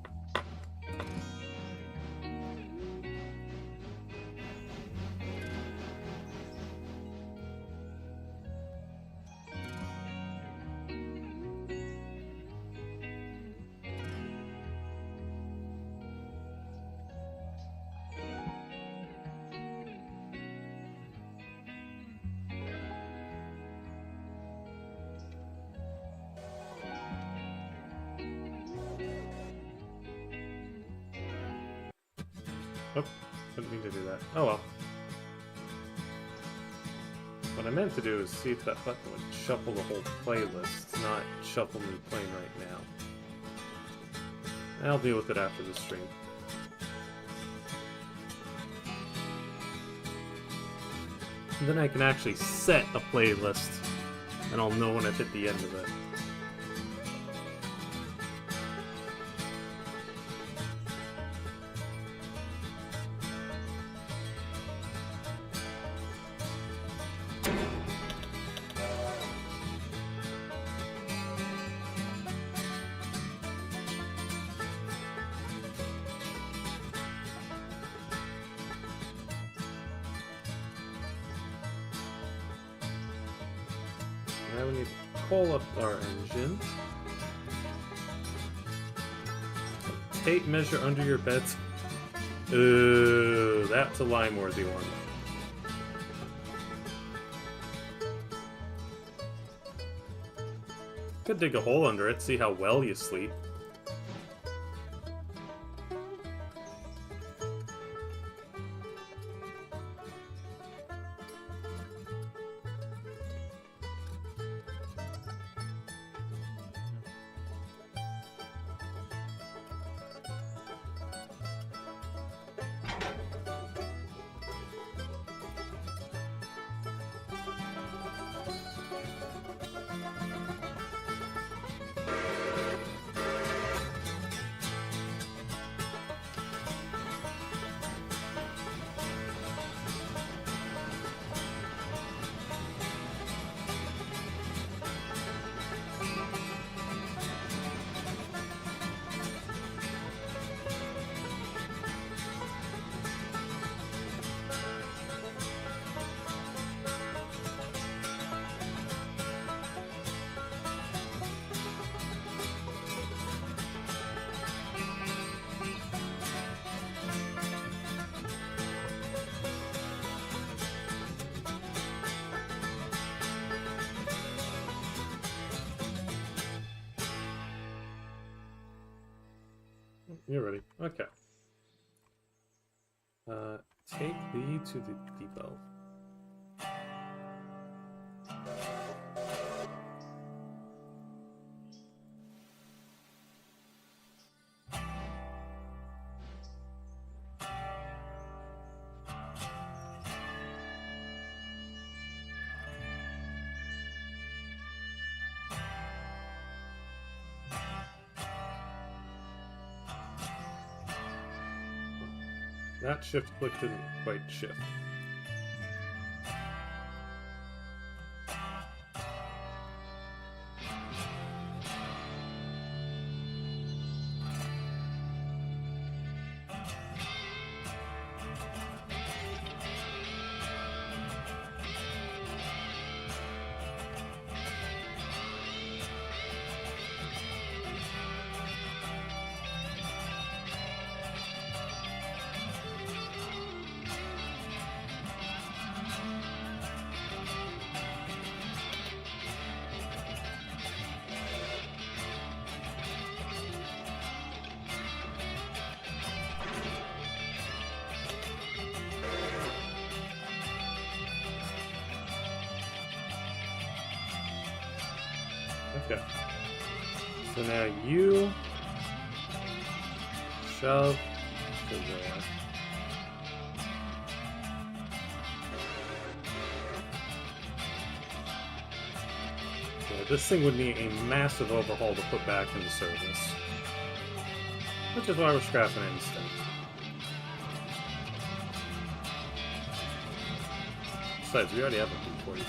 Oh, didn't mean to do that. Oh well. What I meant to do is see if that button would shuffle the whole playlist, not shuffle me playing right now. I'll deal with it after the stream. And then I can actually set a playlist, and I'll know when I've hit the end of it. Now we need to call up our engine. Tape measure under your beds. Ooh, that's a line-worthy one. Could dig a hole under it, see how well you sleep. You're ready. Okay. Take thee to the depot. That shift click didn't quite shift. Okay. So now you shove to there. Yeah, this thing would need a massive overhaul to put back into service. Which is why we're scrapping it instead. Besides, we already have a B-43.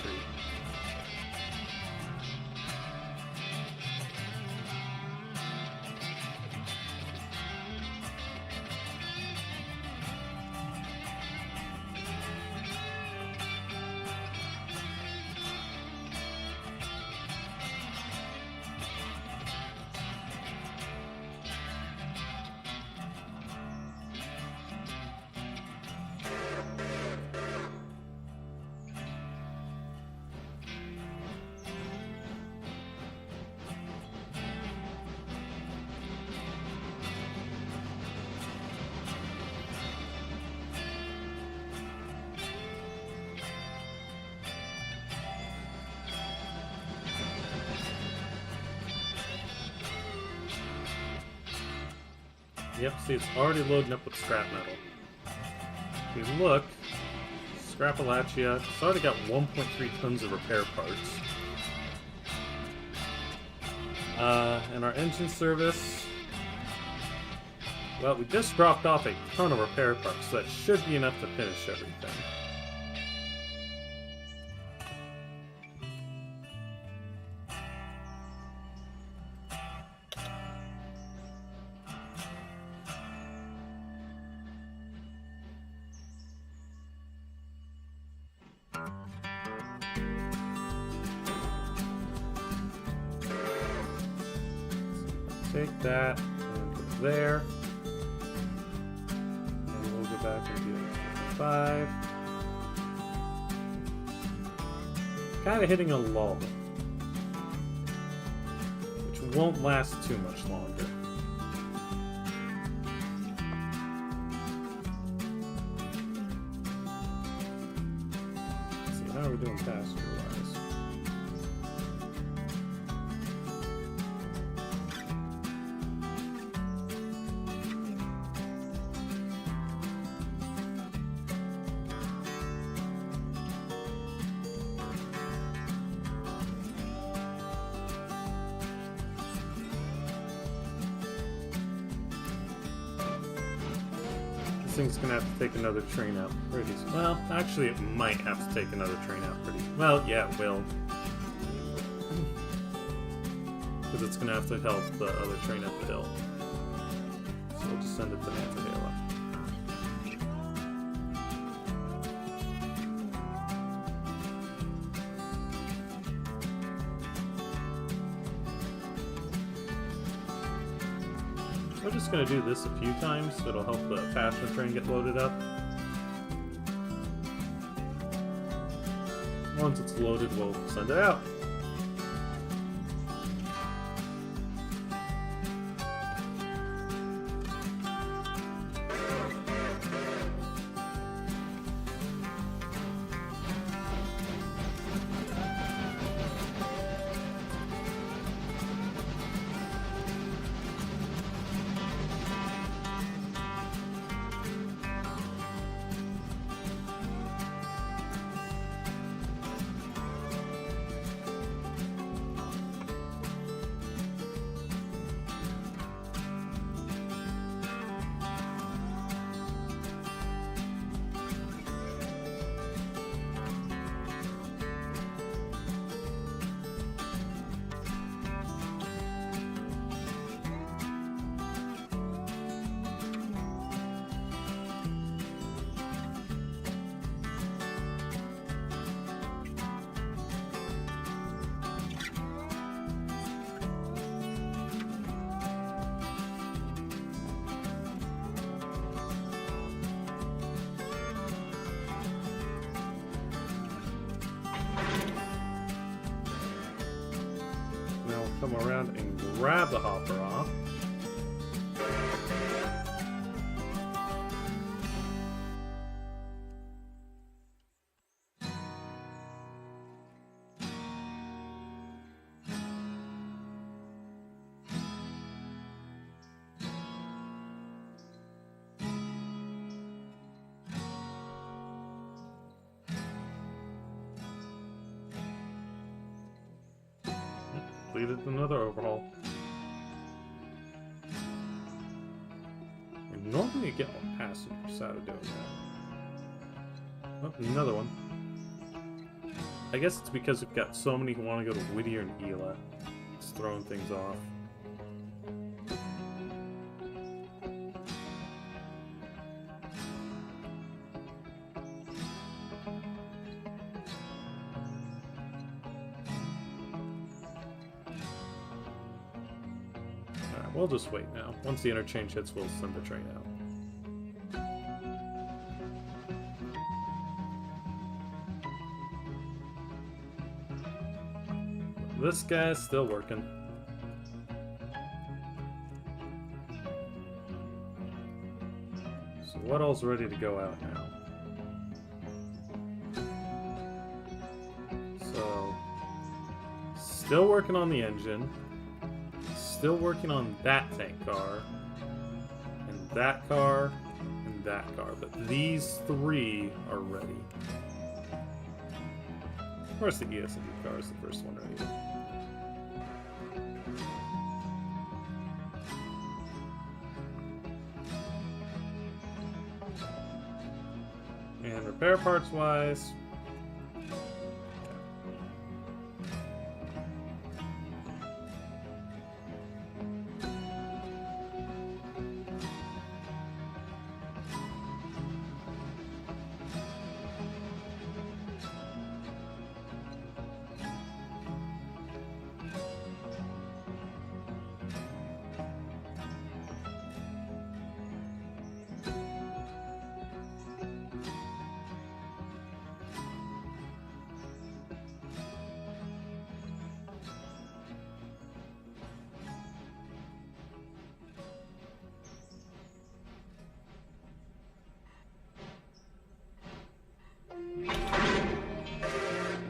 Yep, see, it's already loading up with scrap metal. If you look, Scrapalachia, it's already got 1.3 tons of repair parts. And our engine service, well, we just dropped off a ton of repair parts, so that should be enough to finish everything. Take that and put it there. And we'll go back and do 5. Kind of hitting a lull, which won't last too much longer. Let's see, how are we doing passenger-wise? This thing's gonna have to take another train out pretty soon. Well, actually, it might have to take another train out pretty soon. Well, yeah, it will. Because it's gonna have to help the other train up the hill. So we'll just send it to Nantahala. We're just going to do this a few times, so it'll help the passenger train get loaded up. Once it's loaded, we'll send it out. Come around and grab the hopper off. completed another overhaul. And normally you get more passengers out of doing that. Oh, another one. I guess it's because we've got so many who want to go to Whittier and Gila. It's throwing things off. Alright, we'll just wait now. Once the interchange hits, we'll send the train out. This guy's still working. So what all's ready to go out now? So, still working on the engine. Still working on that tank car. And that car. And that car. But these three are ready. Of course the ES&D car is the first one ready. And repair parts wise,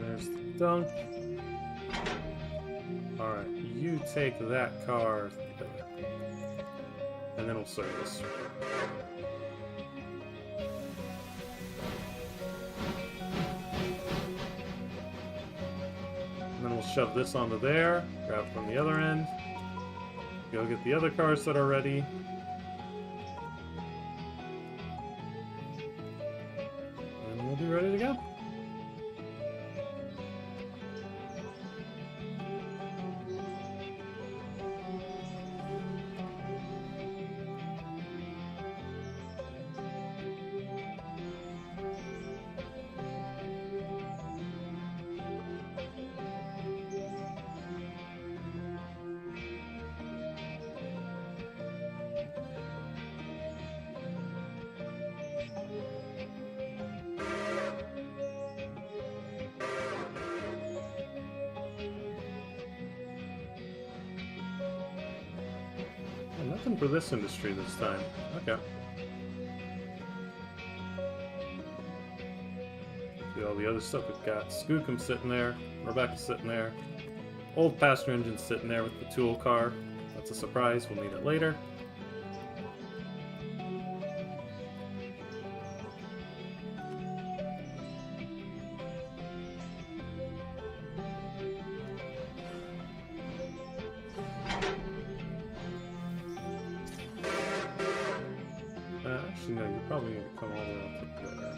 there's the dunk. Alright, you take that car there. And then we'll service. And then we'll shove this onto there, grab from the other end, go get the other cars that are ready. And we'll be ready to go. Nothing for this industry this time. Okay. See all the other stuff we've got. Skookum sitting there. Rebecca's sitting there. Old passenger engine sitting there with the tool car. That's a surprise. We'll need it later. Actually, no, you probably need to come all the way up to there.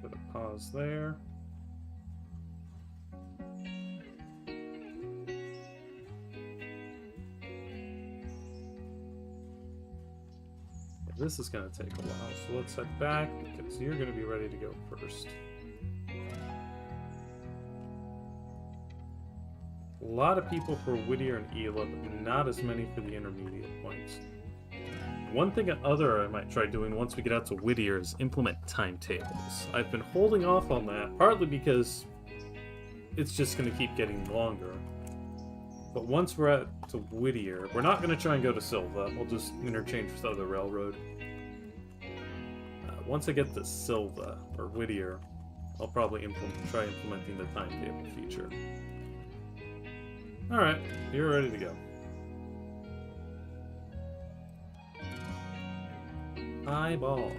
Put a pause there. This is going to take a while, so let's head back because you're going to be ready to go first. A lot of people for Whittier and Ela, but not as many for the intermediate points. One thing I might try doing once we get out to Whittier is implement timetables. I've been holding off on that, partly because it's just going to keep getting longer. But once we're at to Whittier, we're not going to try and go to Silva. We'll just interchange with other railroad. Once I get to Silva, or Whittier, I'll probably try implementing the timetable feature. Alright, you're ready to go. Eyeball.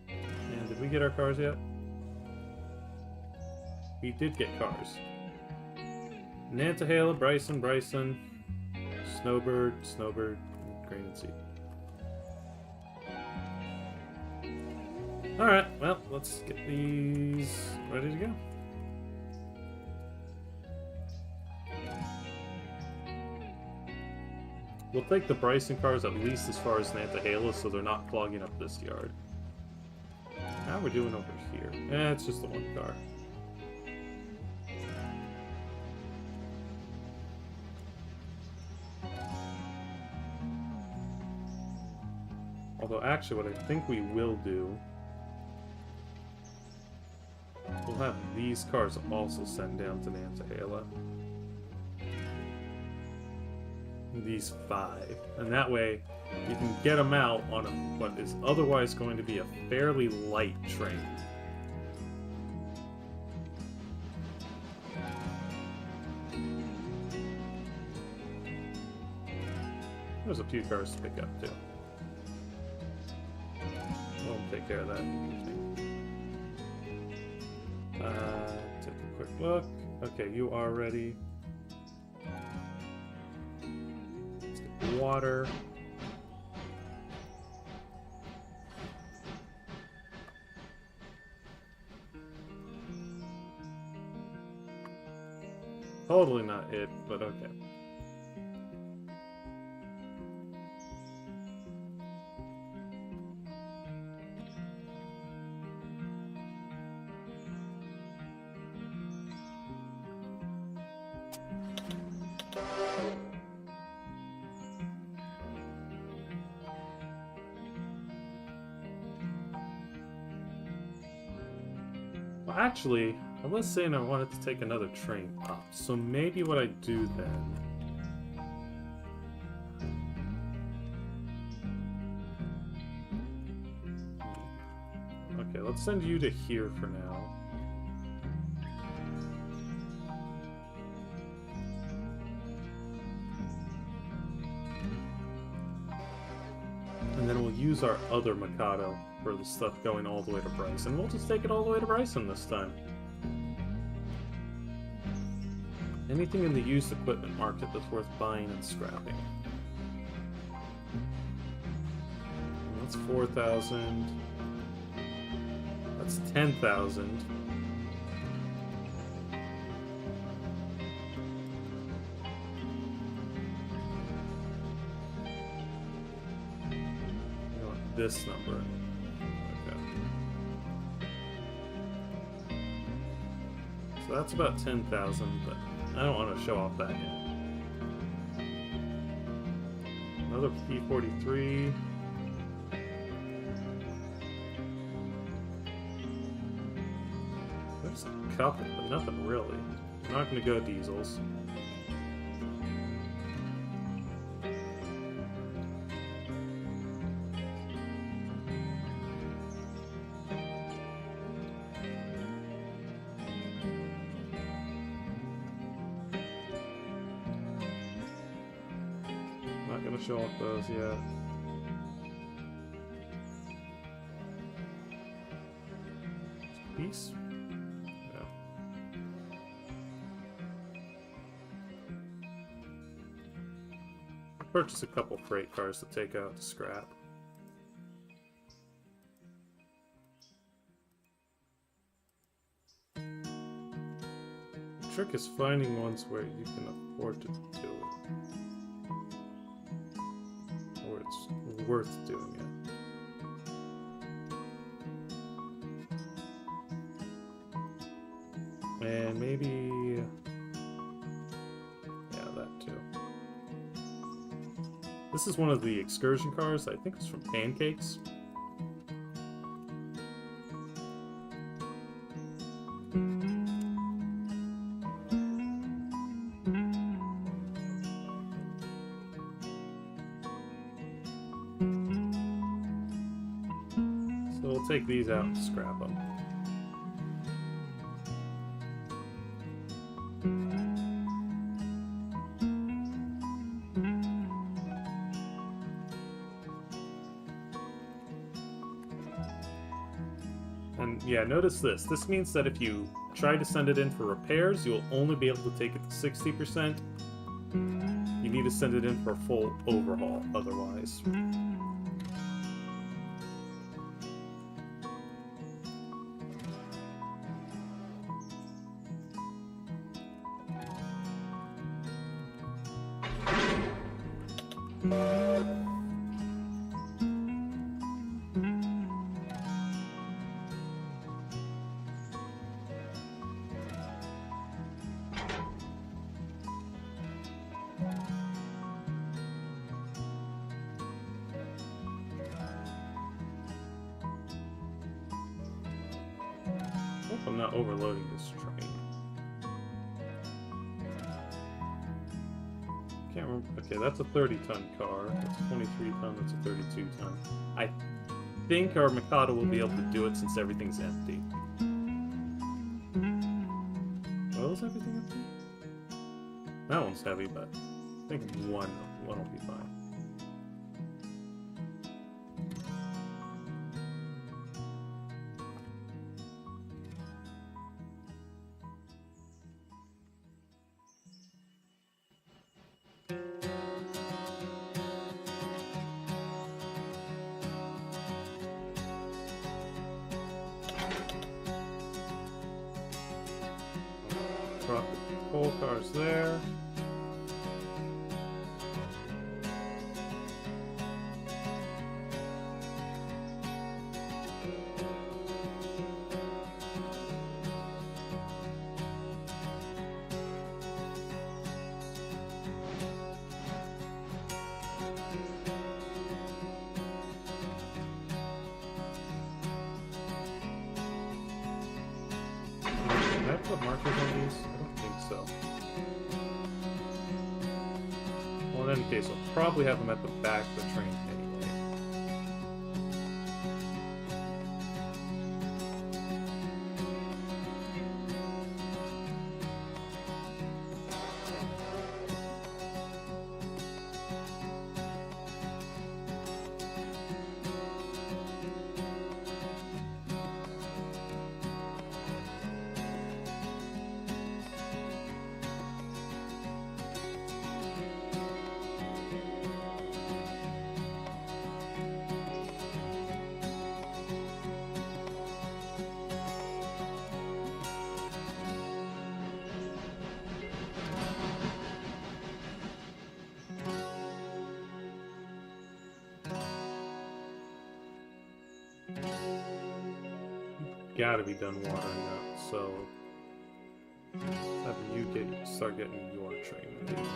And did we get our cars yet? We did get cars. Nantahala, Bryson, Snowbird, Grain and Seed. Alright, well, let's get these ready to go. We'll take the Bryson cars at least as far as Nantahala so they're not clogging up this yard. How are we doing over here? It's just the one car. Although, actually, what I think we will do... we'll have these cars also send down to Nantahala. These 5. And that way, you can get them out on what is otherwise going to be a fairly light train. There's a few cars to pick up, too. We'll take care of that. Take a quick look. Okay, you are ready. Let's get water. Totally not it, but okay. Well, actually, I was saying I wanted to take another train up, so maybe what I do then... Okay, let's send you to here for now. And then we'll use our other Mikado for the stuff going all the way to Bryson. We'll just take it all the way to Bryson this time. Anything in the used equipment market that's worth buying and scrapping. And that's 4,000. That's 10,000. You want this number. Okay. So that's about 10,000, but I don't want to show off that yet. Another P43. There's a couple, but nothing really. I'm not going to go diesels. Show off those yet. Peace? Yeah. Purchase a couple freight cars to take out to scrap. The trick is finding ones where you can afford to do it. worth doing it. And maybe... yeah, that too. This is one of the excursion cars. I think it's from Pancakes. So we'll take these out and scrap them. And yeah, notice this. This means that if you try to send it in for repairs, you'll only be able to take it to 60%. You need to send it in for a full overhaul otherwise. I hope I'm not overloading this train. Can't remember. Okay, that's a 30-ton car. That's a 23-ton. That's a 32-ton. I think our Mikado will be able to do it since everything's empty. Well, is everything empty? That one's heavy, but I think one will be fine. Drop the coal cars there. Can I put markers on these? I don't think so. Well, in any case, I'll probably have them at the back of the train anyway. Gotta be done watering up, so have you start getting your train ready.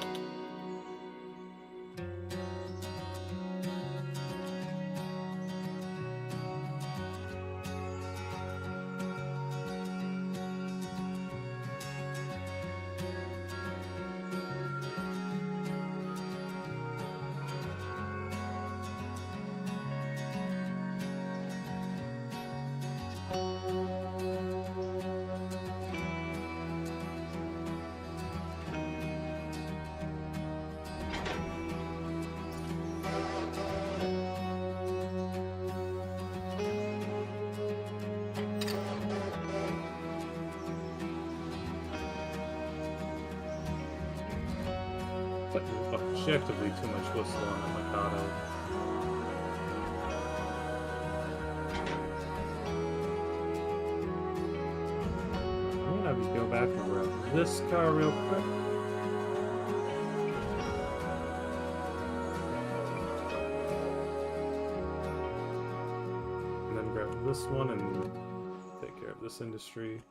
But objectively too much whistle on the Mikado. I'm gonna have you go back and grab this car real quick. and grab this one and take care of this industry.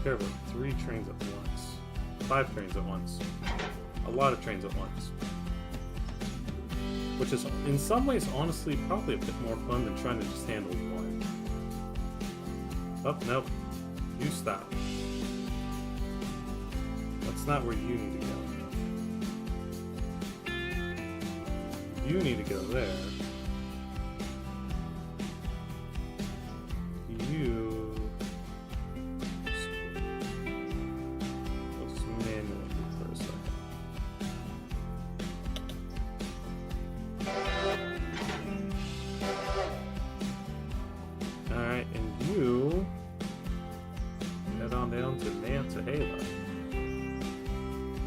Care about 3 trains at once. 5 trains at once. A lot of trains at once. Which is, in some ways, honestly, probably a bit more fun than trying to just handle one. Oh, nope. You stop. That's not where you need to go. You need to go there. You...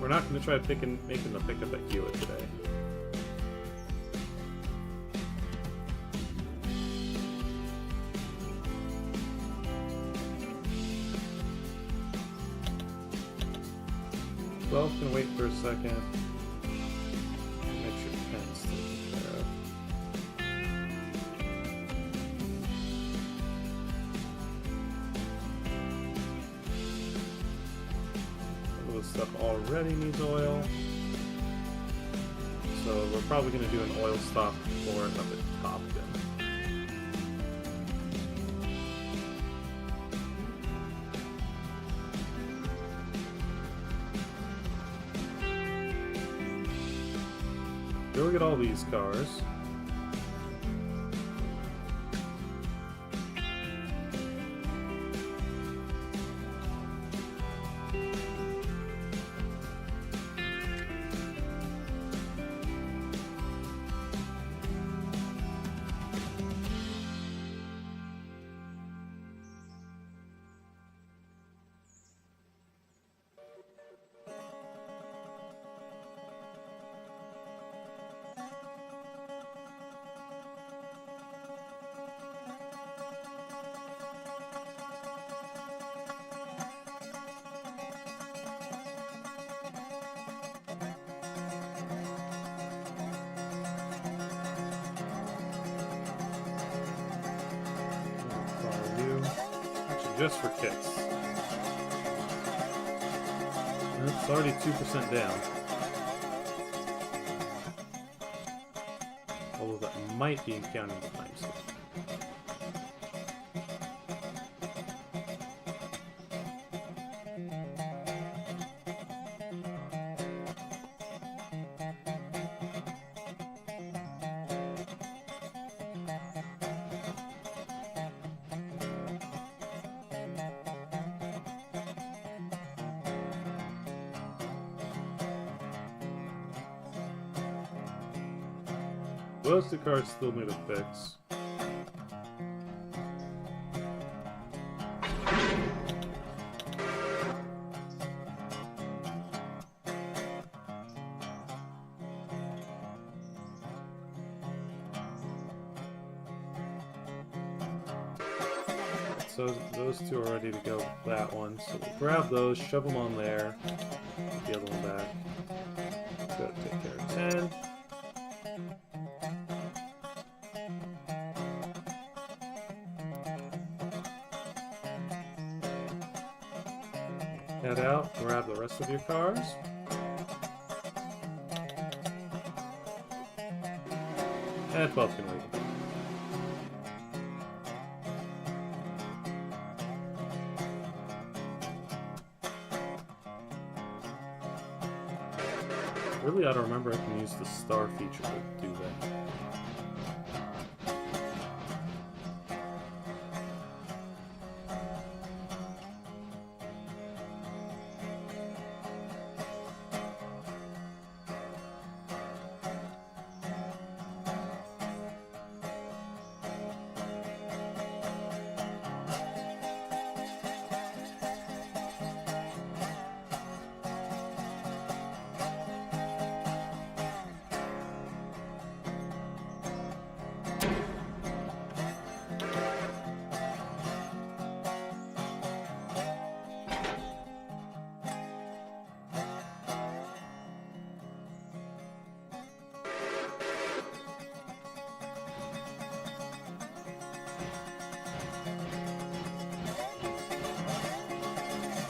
We're not going to try making the pickup at Hewitt today. Well, can wait for a second. Make sure Ken's taken care of. Stuff already needs oil, so we're probably going to do an oil stop for it up at top then. Go look at all these cars. Just for kicks. It's already 2% down. Although that might be counting the time skip. Those two cars still need a fix. So those two are ready to go with that one. So we'll grab those, shove them on there, put the other one back. Go take care of 10. Head out, grab the rest of your cars. And 12 can wait. Really ought to remember I can use the star feature to do that.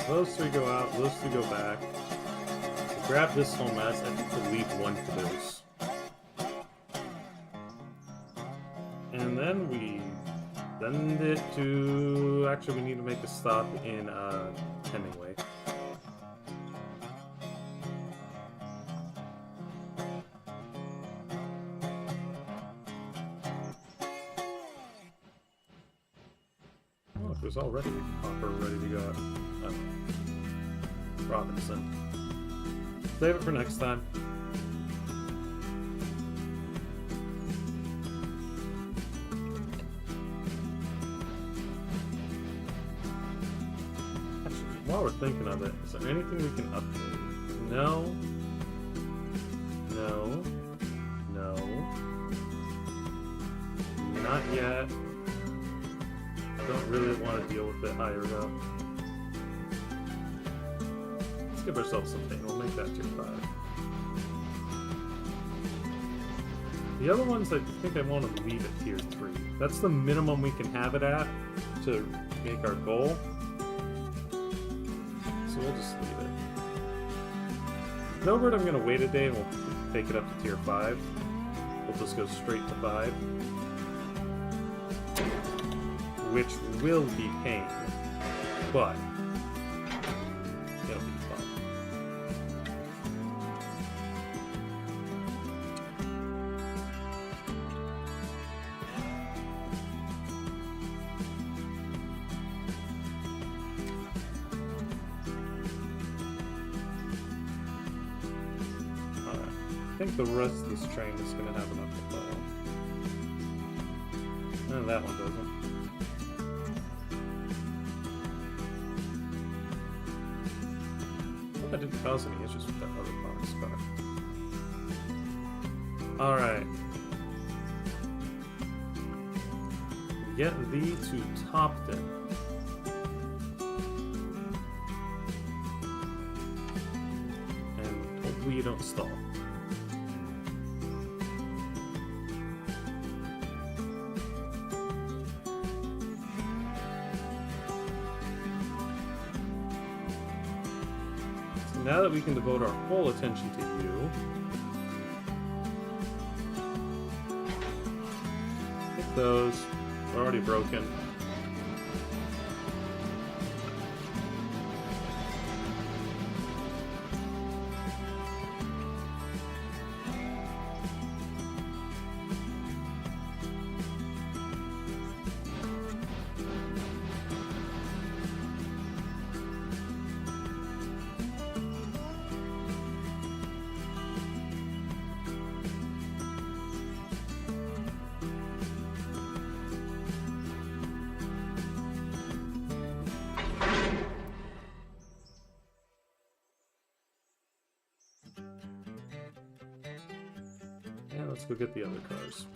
Those three go out, those two go back. So grab this whole mess and leave one for those. And then we send it to... Actually, we need to make a stop in Hemingway. Oh, look, there's already a hopper ready to go. Robinson. Save it for next time. While we're thinking of it, is there anything we can upgrade? No. No. No. Not yet. I don't really want to deal with it higher up. Let's give ourselves something. We'll make that tier 5. The other ones, I think I want to leave at tier 3. That's the minimum we can have it at to make our goal. So we'll just leave it. Snowbird, I'm going to wait a day and we'll take it up to tier 5. We'll just go straight to 5. Which will be pain, but it'll be fun. I think the rest of this train is going to have enough to follow. No, that one doesn't. I hope I didn't cause any issues with that other box car. Alright. Get thee to Topton. And hopefully you don't stall. Now that we can devote our full attention to you, hit those. They're already broken. Let's go get the other cars.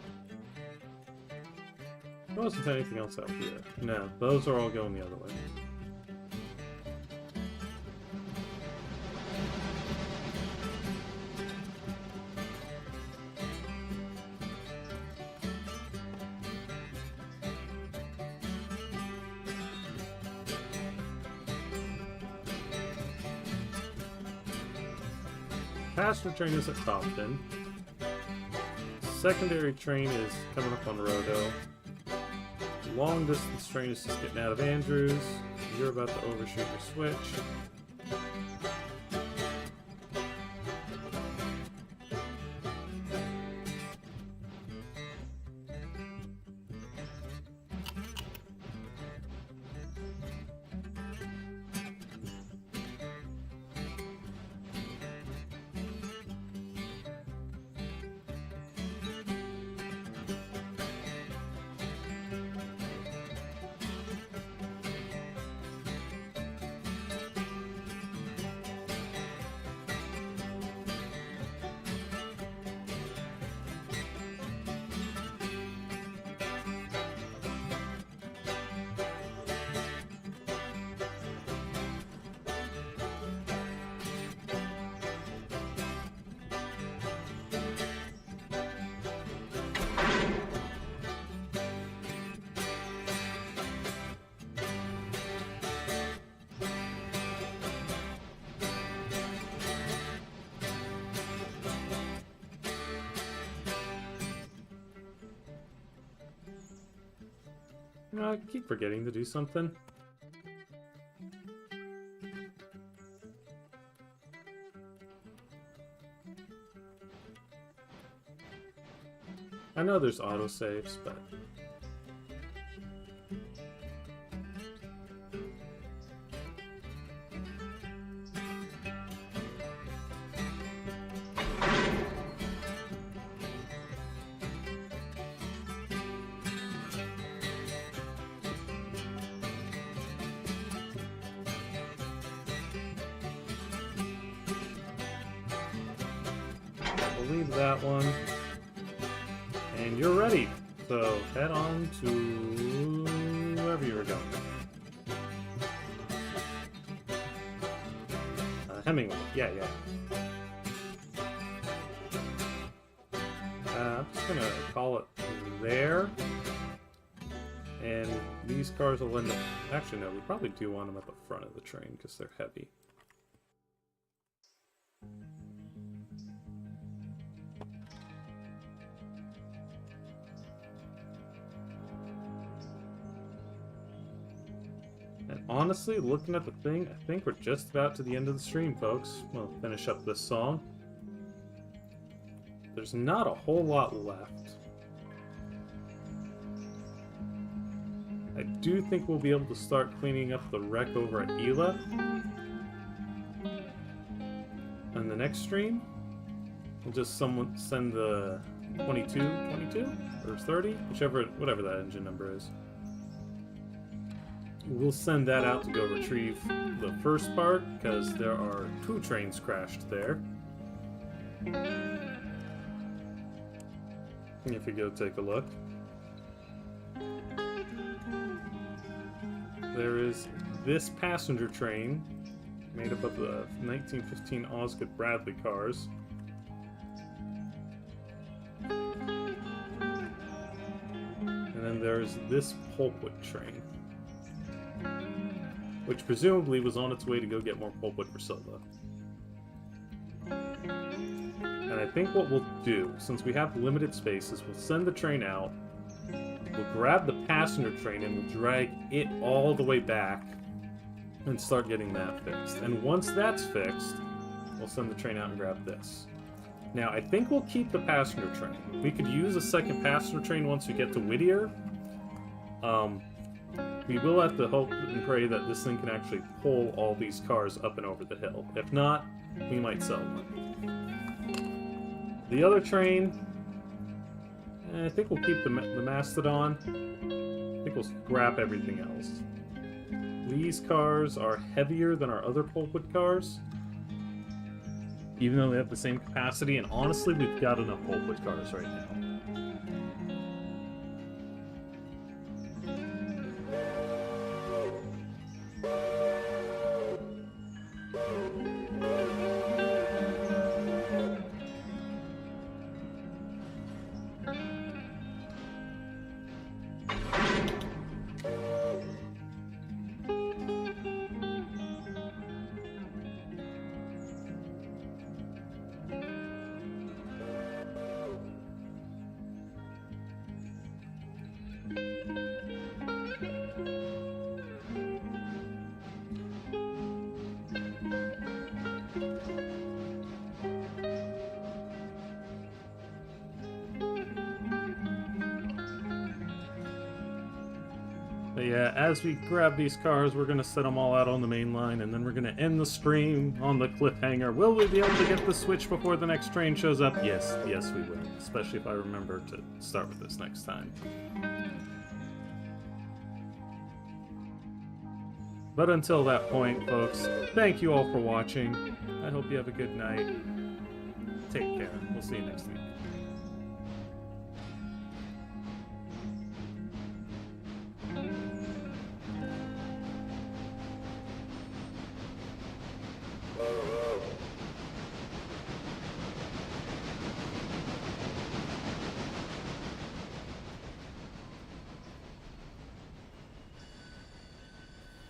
There wasn't anything else out here. No, those are all going the other way. Passenger train is at Topton. Secondary train is coming up on Rodo. Long distance train is just getting out of Andrews. You're about to overshoot your switch. I keep forgetting to do something. I know there's autosaves, but... I'll leave that one. And you're ready. So head on to wherever you were going. Hemingway. Yeah. I'm just gonna call it there. And these cars will end up... Actually, no, we probably do want them at the front of the train because they're heavy. And honestly, looking at the thing, I think we're just about to the end of the stream, folks. We'll finish up this song. There's not a whole lot left. I do think we'll be able to start cleaning up the wreck over at Ela. On the next stream, we'll just send the 22 or 30, whatever that engine number is. We'll send that out to go retrieve the first part, because there are 2 trains crashed there. If you go take a look. There is this passenger train, made up of the 1915 Osgood Bradley cars. And then there's this pulpwood train, which presumably was on its way to go get more pulpwood for Silva. And I think what we'll do, since we have limited spaces, we'll send the train out, we'll grab the passenger train, and we'll drag it all the way back and start getting that fixed. And once that's fixed, we'll send the train out and grab this. Now, I think we'll keep the passenger train. We could use a second passenger train once we get to Whittier. We will have to hope and pray that this thing can actually pull all these cars up and over the hill. If not, we might sell one. The other train, I think we'll keep the Mastodon. I think we'll scrap everything else. These cars are heavier than our other pulpwood cars, even though they have the same capacity, and honestly, we've got enough pulpwood cars right now. But yeah, as we grab these cars, we're going to set them all out on the main line, and then we're going to end the stream on the cliffhanger. Will we be able to get the switch before the next train shows up? Yes, we will. Especially if I remember to start with this next time. But until that point, folks, thank you all for watching. I hope you have a good night. Take care. We'll see you next week.